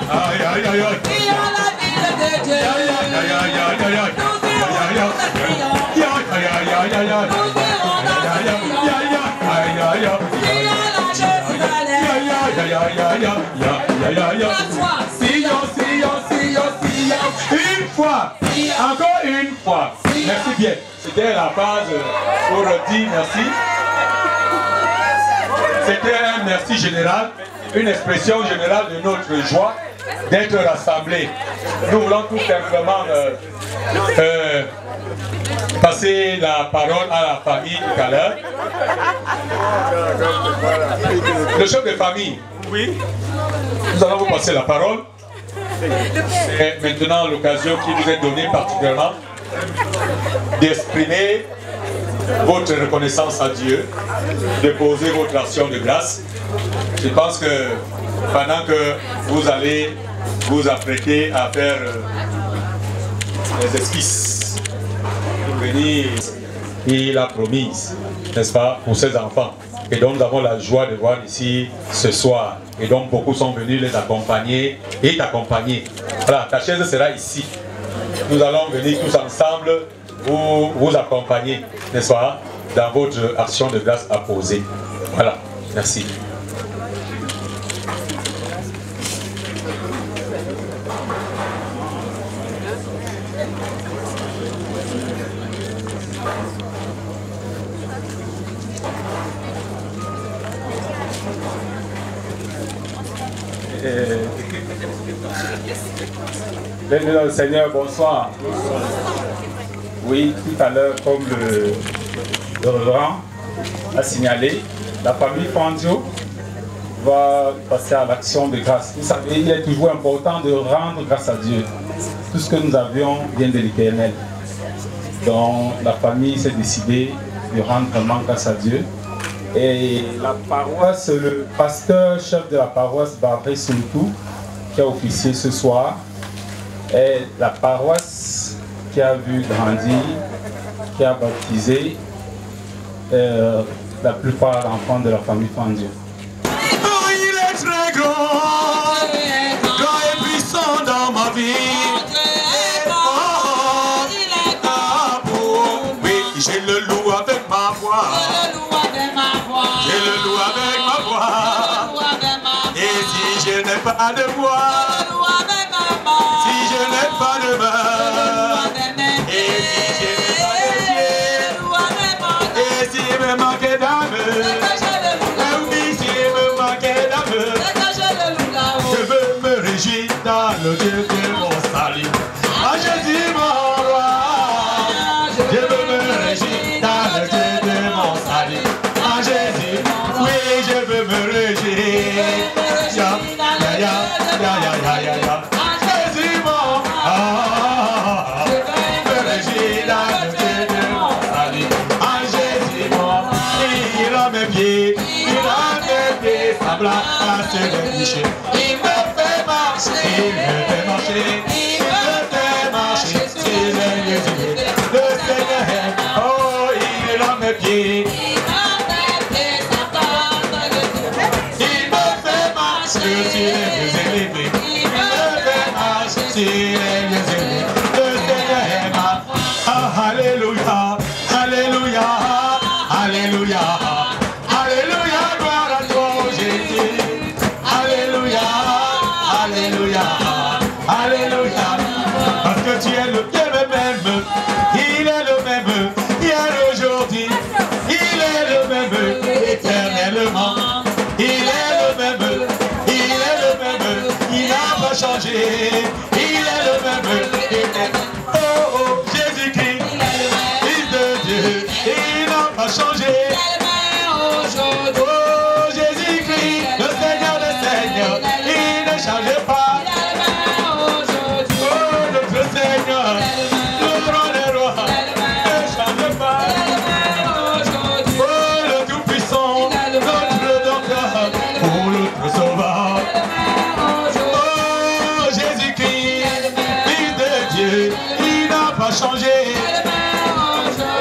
aïe, aïe, aïe. Sion, la ville de Dieu. Nous irons à Sion. Nous irons à Sion. Sion, la Jérusalem. Une fois, encore une fois. Merci bien. C'était la phrase pour dire merci. C'était un merci général, une expression générale de notre joie d'être rassemblés. Nous voulons tout simplement passer la parole à la famille tout à l'heure. Le chef de famille, oui, nous allons vous passer la parole. C'est maintenant l'occasion qui vous est donnée particulièrement d'exprimer votre reconnaissance à Dieu, de poser votre action de grâce. Je pense que pendant que vous allez vous apprêter à faire les esquisses pour venir, il a promis, n'est-ce pas, pour ses enfants. Et donc nous avons la joie de voir ici ce soir. Et donc beaucoup sont venus les accompagner et t'accompagner. Voilà, ta chaise sera ici. Nous allons venir tous ensemble vous accompagner, n'est-ce pas, dans votre action de grâce à poser. Voilà, merci. Bienvenue dans le Seigneur, bonsoir. Oui, tout à l'heure, comme le reverend a signalé, la famille Fandio va passer à l'action de grâce. Vous savez, il est toujours important de rendre grâce à Dieu. Tout ce que nous avions vient de l'Éternel. Donc la famille s'est décidée de rendre vraiment grâce à Dieu. Et la paroisse, le pasteur chef de la paroisse Barré Soultou, qui a officié ce soir, est la paroisse qui a vu grandir, qui a baptisé la plupart d'enfants de la famille Fandio. Oh, il est très grand, grand et puissant dans ma vie. pas de moi, si je n'ai pas de main, et si je n'ai pas de pied, et s'il me manquait d'âme, oui, s'il me manquait d'âme, je veux me réjouir dans le Dieu de mon salut. Ah Jésus mon roi, je veux me réjouir dans le Dieu de mon salut. Ah Jésus, oui je veux me réjouir. Ya ya ya ya ya ya ya. Ah Jésus mon, je veux me réjouir dans le Dieu de mon salut. Ah Jésus mon, il a mes pieds semblables à ceux des clichés. Il me fait marcher, il me fait marcher. Le Seigneur, oh, il est dans mes pieds. Il me fait marcher sur les lieux élevés. Il me fait marcher sur les lieux élevés. Le Seigneur est ma. Alléluia, alléluia, alléluia, alléluia, gloire à toi, Jésus. Alléluia, alléluia, alléluia. Parce que tu es le Dieu même, il est le même, hier, aujourd'hui, il est le même, éternellement. Il est le même, il est le même, il n'a pas changé, il est le même, éternellement. Oh, oh, Jésus-Christ, Fils de Dieu, il n'a pas changé. Oh, Jésus-Christ, le Seigneur des Seigneurs, il ne change pas. Seigneur, le roi des rois, ne change pas. Oh, le Tout-Puissant, notre docteur, oh, notre Sauveur. Oh, Jésus-Christ, Fils de Dieu, il n'a pas changé.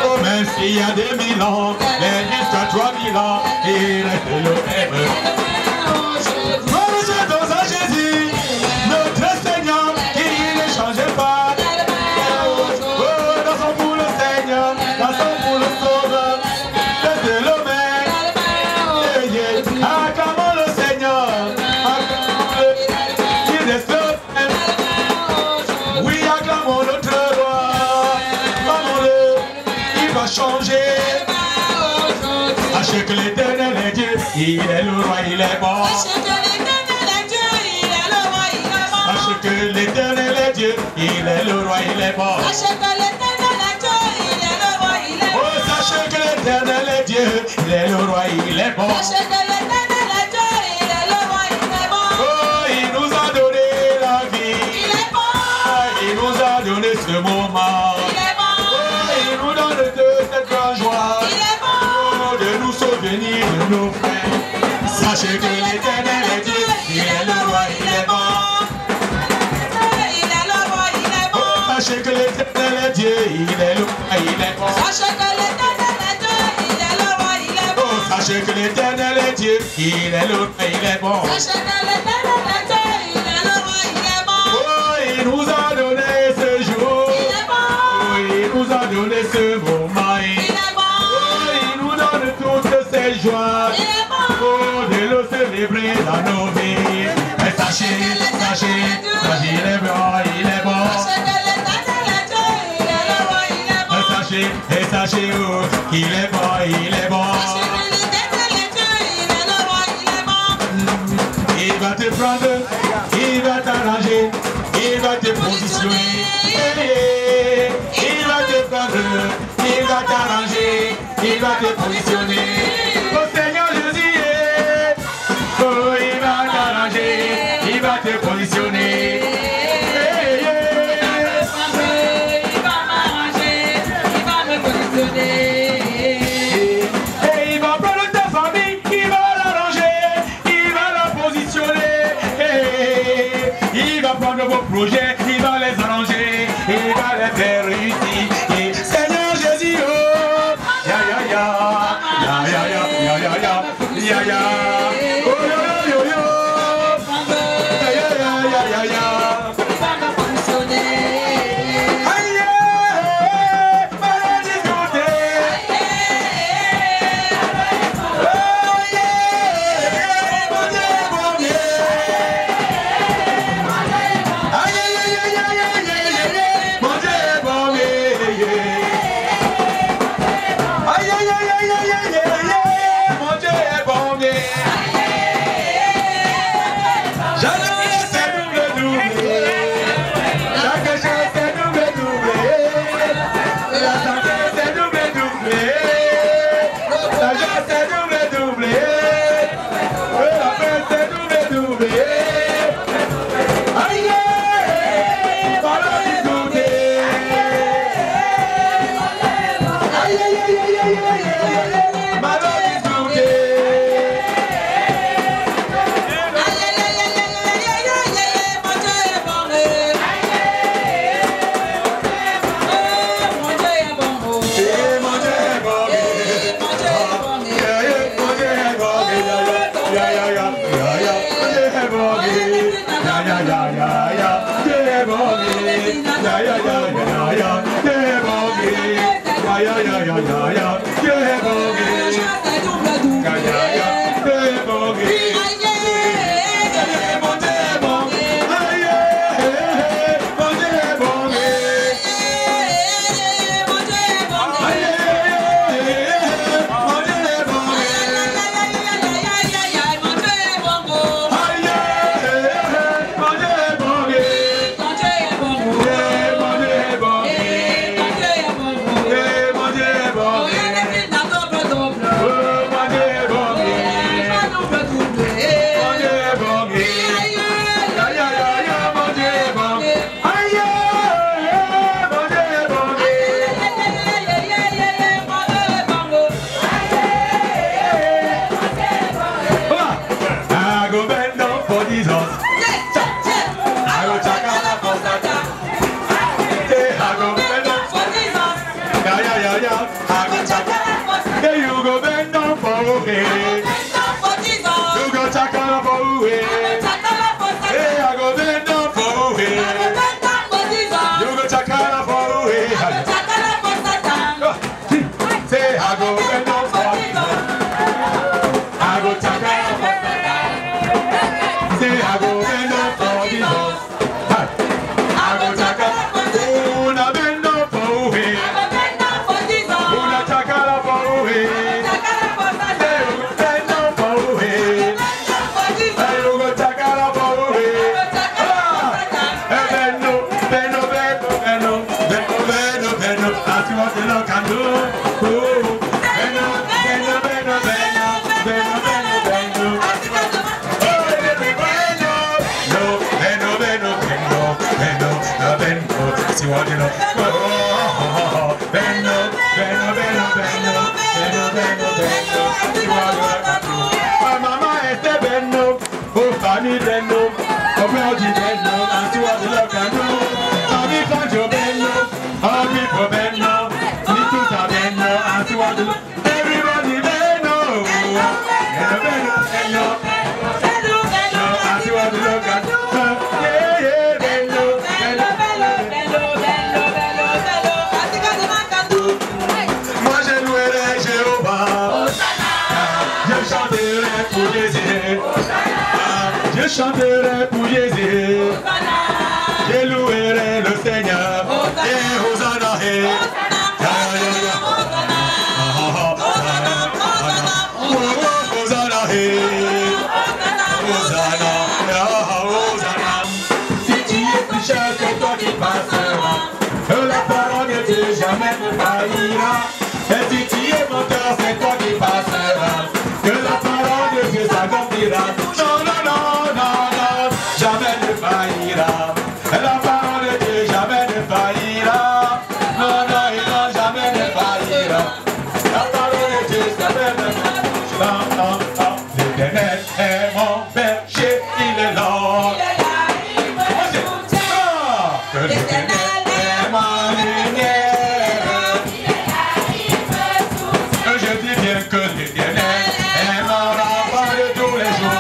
Oh, même s'il y a des 1000 ans, mais jusqu'à 3000 ans, il reste le même. Oh, nous adorons à Jésus, notre Seigneur, qui ne change pas. Changer. Sachez que l'Éternel est Dieu, il est le roi, il est bon. Sachez que l'Éternel est Dieu, il est le roi, il est bon. Sachez que l'Éternel est Dieu, il est le roi, il est bon. Sachez que l'Éternel est Dieu, il est le roi, il est bon. Oh, sachez que l'Éternel est Dieu, il est le roi, il est bon. Sachez que l'Éternel est Dieu, il est le roi, il est bon. Oh, il nous a donné la vie. Il est bon. Oh, il nous a donné ce moment. Il est bon. Nous donne de cette grande joie, oh, de nous souvenir de nos frères. Sachez que l'Éternel est Dieu, il est le roi, il est bon. Il est le roi, il est bon. Oh, sachez que l'Éternel est Dieu, il est le roi, il est bon. Sachez que l'Éternel est Dieu, il est le roi, il est bon. Oh, sachez que l'Éternel est Dieu, il est le roi, il est bon. Sachez que l'Éternel est Dieu, il est le roi, il est bon. Oh, il nous a donné ce jour. Il nous a donné ce moment. Il est bon. Oh, il nous donne toutes ces joies. Il est bon. Oh, de le célébrer dans nos vies. Mais sachez, sachez, sachez, il est bon, il est bon. Sachez que l'Éternel est Dieu, il est le roi, il est bon. Mais sachez, et sachez oh, qu'il est bon, il est bon. Sachez que l'Éternel est Dieu, il est le roi, il est bon. Il va te prendre, il va t'arranger, il va te positionner. Il va te prendre, il va t'arranger, il va te positionner. Oh Seigneur Jésus, oh il va t'arranger, il va te positionner. Il va m'arranger, il va me positionner. Et il va prendre ta famille, il va l'arranger, il va la positionner. Il va prendre vos projets, il va les arranger, il va les faire réussir. Et Seigneur Jésus, oh, ya ya ya, ya ya ya, ya ya ya, ya ya, oh yo yo yo, ya ya ya ya ya ya. Je chanterai pour Jésus, je louerai le Seigneur, et Hosanna, si tu es plus cher que toi qui passeras, que la parole de Dieu jamais ne faillira, et si tu es menteur, c'est toi qui passeras, que la parole de Dieu s'accomplira. Jamais ne faillira. La parole de Dieu jamais ne faillira. Non, non, non, jamais ne faillira. La parole de Dieu jamais ne faillira. L'Éternel est mon berger, il est là. Que l'Éternel est ma lumière. Je dis bien que l'Éternel est mon rempart de tous les jours.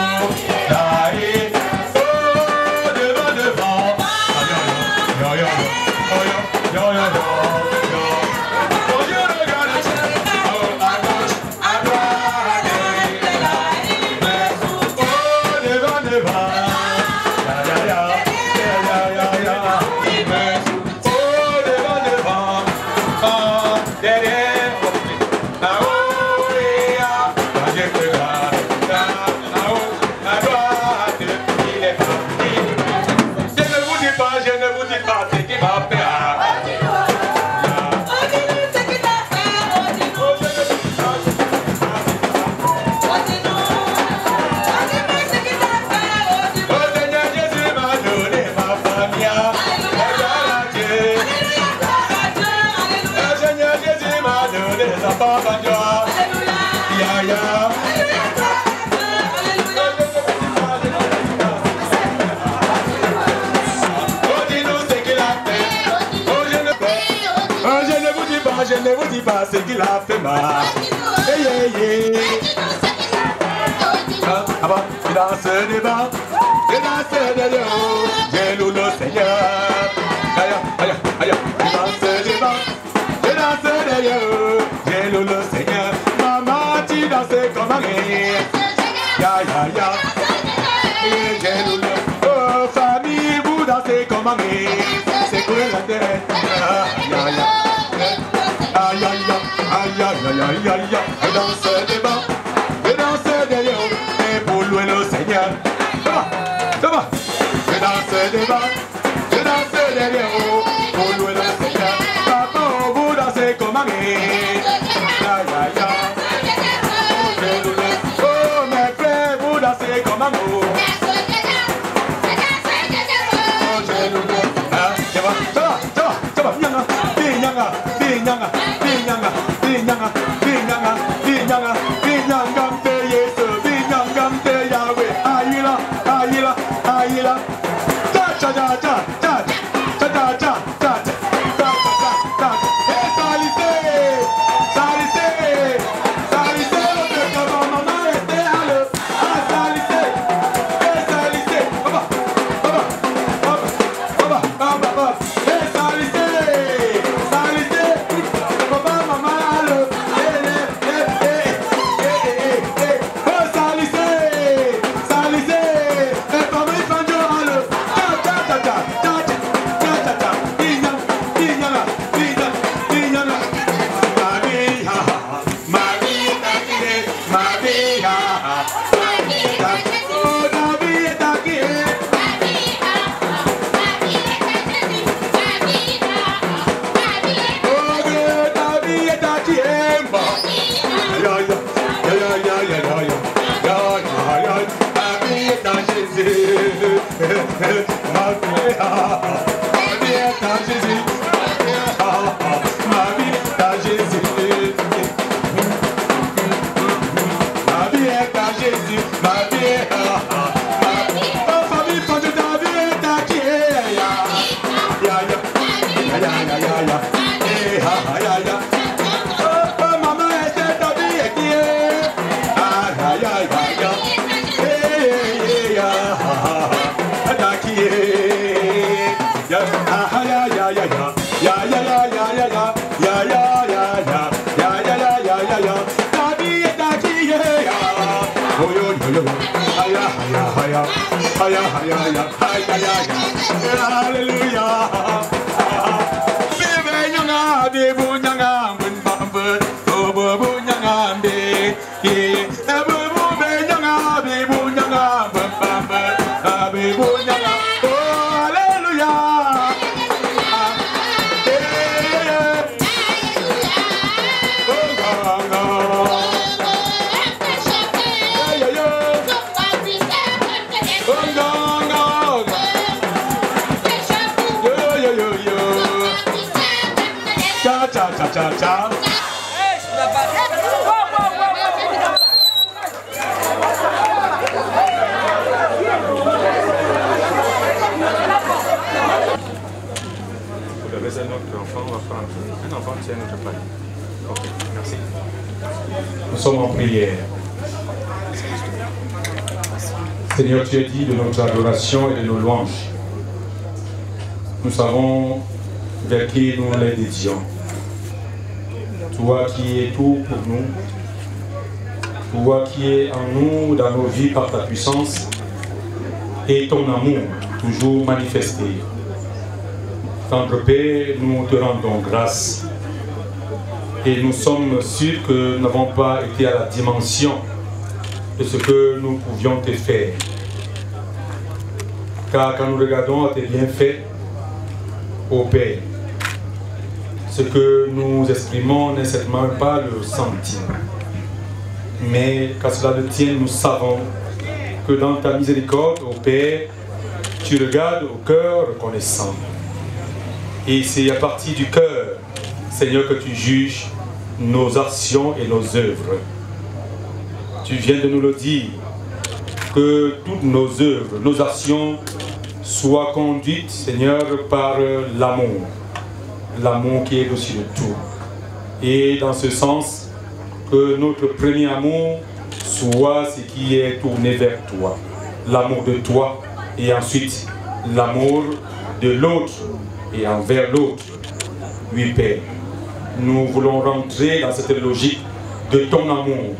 Je ne vous dis pas ce qu'il a fait mal. Il danse devant, il danse de haut, je loue le Seigneur. Oh, famille, vous dansez comme un c'est pour la terre. Aïe, aïe, aïe, aïe, aïe, aïe, et dans ce débat, et dans ce derrière, et pour louer le Seigneur. Ça va, et dans ce débat, et dans ce derrière, pour louer le Seigneur. Papa, vous dansez comme un aïe, aïe, aïe. Oh, mes frères, vous dansez comme un mot. Nous sommes en prière. Seigneur, tu as dit de notre adoration et de nos louanges. Nous savons vers qui nous les dédions. Toi qui es tout pour nous, toi qui es en nous, dans nos vies par ta puissance et ton amour toujours manifesté. Tendre Père, nous te rendons grâce. Et nous sommes sûrs que nous n'avons pas été à la dimension de ce que nous pouvions te faire. Car quand nous regardons à tes bienfaits, ô Père, ce que nous exprimons n'est certainement pas le centime. Mais qu'à cela ne tienne, nous savons que dans ta miséricorde, ô Père, tu regardes au cœur reconnaissant. Et c'est à partir du cœur, Seigneur, que tu juges nos actions et nos œuvres. Tu viens de nous le dire, que toutes nos œuvres, nos actions soient conduites, Seigneur, par l'amour. L'amour qui est au-dessus de tout. Et dans ce sens, que notre premier amour soit ce qui est tourné vers toi. L'amour de toi et ensuite l'amour de l'autre et envers l'autre. Oui, Père, nous voulons rentrer dans cette logique de ton amour,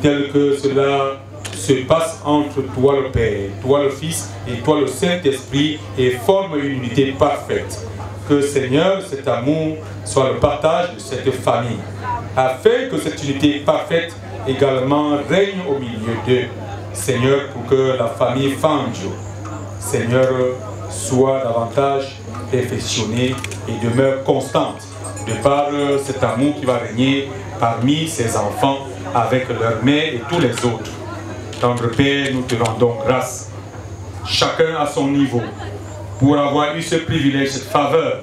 tel que cela se passe entre toi le Père, toi le Fils et toi le Saint-Esprit et forme une unité parfaite. Que Seigneur, cet amour soit le partage de cette famille, afin que cette unité parfaite également règne au milieu d'eux. Seigneur, pour que la famille Fangio, Seigneur, soit davantage perfectionnée et demeure constante de par cet amour qui va régner parmi ses enfants avec leur mère et tous les autres. Tendre Père, nous te rendons grâce, chacun à son niveau, pour avoir eu ce privilège, cette faveur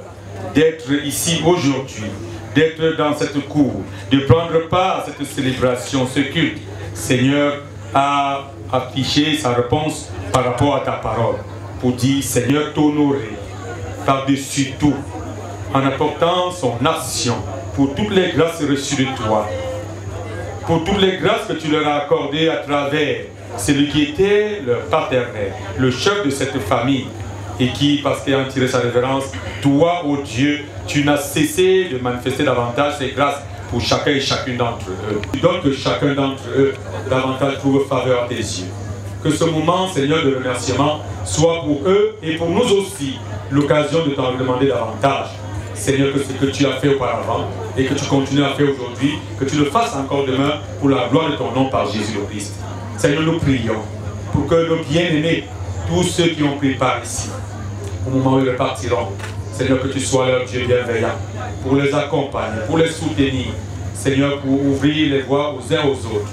d'être ici aujourd'hui, d'être dans cette cour, de prendre part à cette célébration, ce culte. Seigneur a affiché sa réponse par rapport à ta parole, pour dire, Seigneur, t'honorer par-dessus tout, en apportant son action pour toutes les grâces reçues de toi, pour toutes les grâces que tu leur as accordées à travers celui qui était leur paternel, le chef de cette famille, et qui, parce qu'il a tiré sa révérence, toi, ô Dieu, tu n'as cessé de manifester davantage ces grâces pour chacun et chacune d'entre eux. Tu donnes que chacun d'entre eux davantage trouve faveur à tes yeux. Que ce moment, Seigneur, de remerciement soit pour eux et pour nous aussi l'occasion de t'en demander davantage. Seigneur, que ce que tu as fait auparavant et que tu continues à faire aujourd'hui, que tu le fasses encore demain pour la gloire de ton nom par Jésus le Christ. Seigneur, nous prions pour que nos bien-aimés, tous ceux qui ont pris part ici, au moment où ils repartiront, Seigneur, que tu sois leur Dieu bienveillant, pour les accompagner, pour les soutenir, Seigneur, pour ouvrir les voies aux uns aux autres.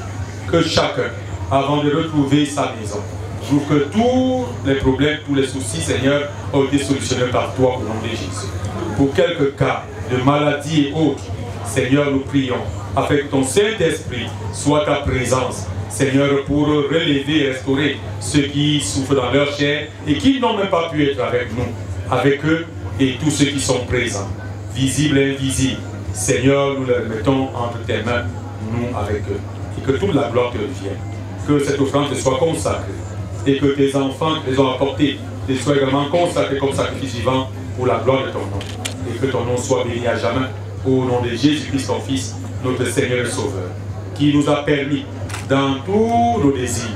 Que chacun, avant de retrouver sa maison, trouve que tous les problèmes, tous les soucis, Seigneur, ont été solutionnés par toi au nom de Jésus. Pour quelques cas de maladie et autres, Seigneur, nous prions, afin que ton Saint-Esprit soit ta présence, Seigneur, pour relever et restaurer ceux qui souffrent dans leur chair et qui n'ont même pas pu être avec nous, avec eux et tous ceux qui sont présents, visibles et invisibles. Seigneur, nous les remettons entre tes mains, nous avec eux, et que toute la gloire te revienne. Que cette offrande te soit consacrée et que tes enfants qui les ont apportés te soient également consacrés comme sacrifice vivant pour la gloire de ton nom. Et que ton nom soit béni à jamais, au nom de Jésus-Christ, ton Fils, notre Seigneur et Sauveur, qui nous a permis, dans tous nos désirs,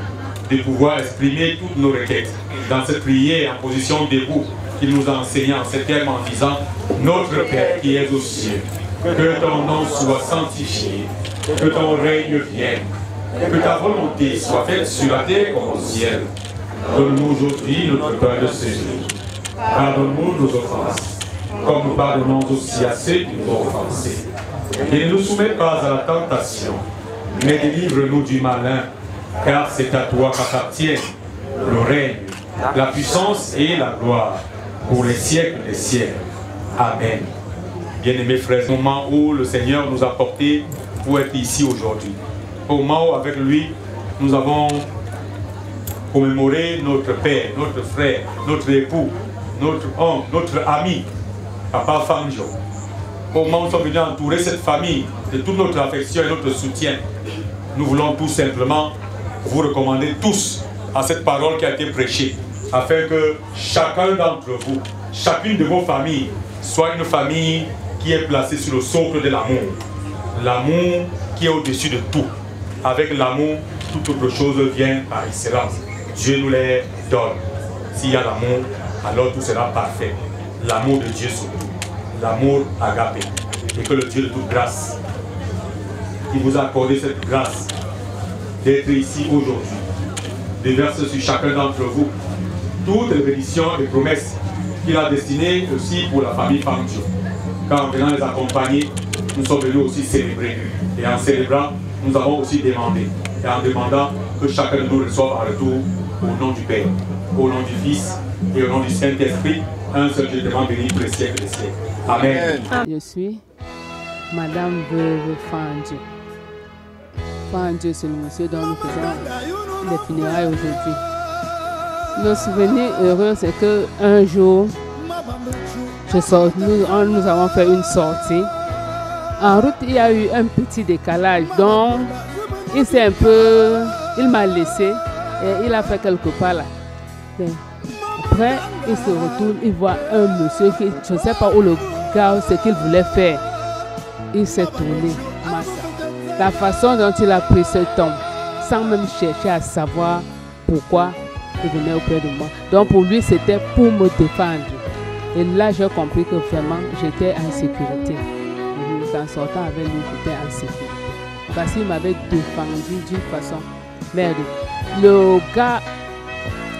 de pouvoir exprimer toutes nos requêtes dans cette prière en position debout qu'il nous a enseigné en ces termes en disant: Notre Père qui es aux cieux, que ton nom soit sanctifié, que ton règne vienne, que ta volonté soit faite sur la terre comme au ciel. Donne-nous aujourd'hui notre pain de ce jour. Pardonne-nous nos offenses, comme nous pardonnons aussi à ceux qui nous ont offensés. Et ne nous soumets pas à la tentation, mais délivre-nous du malin, car c'est à toi qu'appartiennent le règne, la puissance et la gloire, pour les siècles des siècles. Amen. Bien-aimés frères, au moment où le Seigneur nous a portés pour être ici aujourd'hui, au moment où avec lui, nous avons commémoré notre père, notre frère, notre époux, notre oncle, notre ami, Papa Fangio. Au moment où nous sommes venus entourer cette famille de toute notre affection et notre soutien, nous voulons tout simplement vous recommander tous à cette parole qui a été prêchée, afin que chacun d'entre vous, chacune de vos familles, soit une famille qui est placée sur le socle de l'amour. L'amour qui est au-dessus de tout. Avec l'amour, toute autre chose vient par excellence. Dieu nous les donne. S'il y a l'amour, alors tout sera parfait. L'amour de Dieu surtout. L'amour agapé. Et que le Dieu de toute grâce, qui vous a accordé cette grâce d'être ici aujourd'hui, déverse sur chacun d'entre vous toutes les bénédictions et promesses qu'il a destinées aussi pour la famille Fangio. Car en venant les accompagner, nous sommes venus aussi célébrer. Et en célébrant, nous avons aussi demandé. Et en demandant que chacun de nous reçoive en retour au nom du Père, au nom du Fils et au nom du Saint-Esprit, un seul Dieu devant béni pour les siècles des siècles. Amen. Je suis Madame Veuve Fangio. Fangio, c'est le monsieur dont nous faisons les funérailles aujourd'hui. Le souvenir heureux, c'est qu'un jour, nous avons fait une sortie. En route, il y a eu un petit décalage, donc il m'a laissé et il a fait quelques pas là. Après, il se retourne, il voit un monsieur qui, je ne sais pas où le gars, ce qu'il voulait faire. Il s'est tourné. La façon dont il a pris ce temps, sans même chercher à savoir pourquoi il venait auprès de moi. Donc pour lui, c'était pour me défendre. Et là, j'ai compris que vraiment, j'étais en sécurité. En sortant avec lui, j'étais en sécurité. Parce qu'il m'avait défendu d'une façon. Merde. Le gars,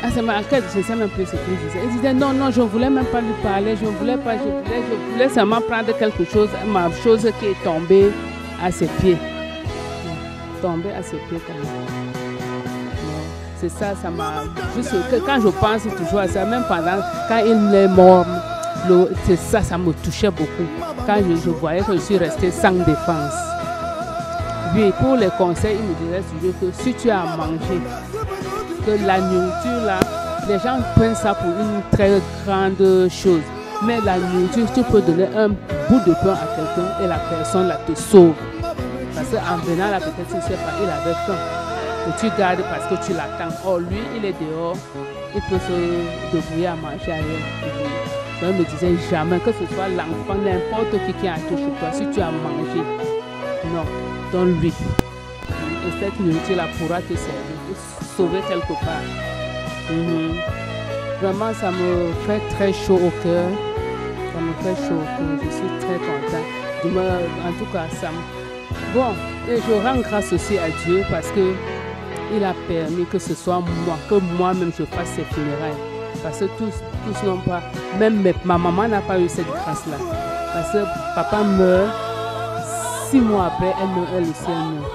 à ce moment, je ne sais même plus ce qu'il disait. Il disait non, non, je ne voulais même pas lui parler. Je voulais seulement prendre quelque chose, ma chose qui est tombée à ses pieds. Tombée à ses pieds comme ça. C'est ça, ça m'a... Juste que quand je pense toujours à ça, même pendant, quand il est mort, c'est ça, ça me touchait beaucoup. Quand je voyais que je suis restée sans défense. Oui, pour les conseils, il me disait toujours que si tu as à manger, que la nourriture là, les gens prennent ça pour une très grande chose. Mais la nourriture, tu peux donner un bout de pain à quelqu'un et la personne là te sauve. Parce qu'en venant là, peut-être, tu ne sais pas, il avait faim. Et tu gardes parce que tu l'attends. Or, lui, il est dehors, il peut se débrouiller à manger ailleurs. Donc, il me disait jamais, que ce soit l'enfant, n'importe qui a été chez toi, si tu as mangé, non, donne-lui. Et cette nourriture-là pourra te servir, te sauver quelque part. Vraiment, ça me fait très chaud au cœur. Ça me fait chaud au cœur. Je suis très contente. En tout cas, ça me... Bon, et je rends grâce aussi à Dieu parce que il a permis que ce soit moi, que moi-même je fasse ces funérailles. Parce que tous n'ont pas, même ma maman n'a pas eu cette grâce-là. Parce que papa meurt, 6 mois après, elle aussi meurt.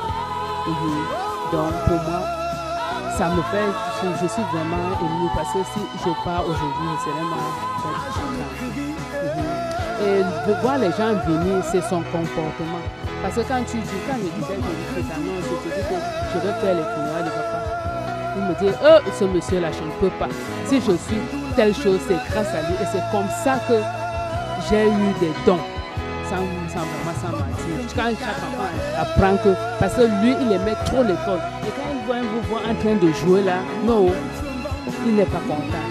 Donc pour moi, ça me fait, je suis vraiment émue parce que si je pars aujourd'hui, je serai malade. Et de voir les gens venir, c'est son comportement. Parce que quand je disais que je dis que je vais faire les funérailles de papa, il me dit, ce monsieur-là, je ne peux pas. Si je suis telle chose, c'est grâce à lui. Et c'est comme ça que j'ai eu des dons, sans mentir. Quand chaque enfant apprend que, parce que lui, il aimait trop l'école. Et quand il vous voit en train de jouer là, non, il n'est pas content.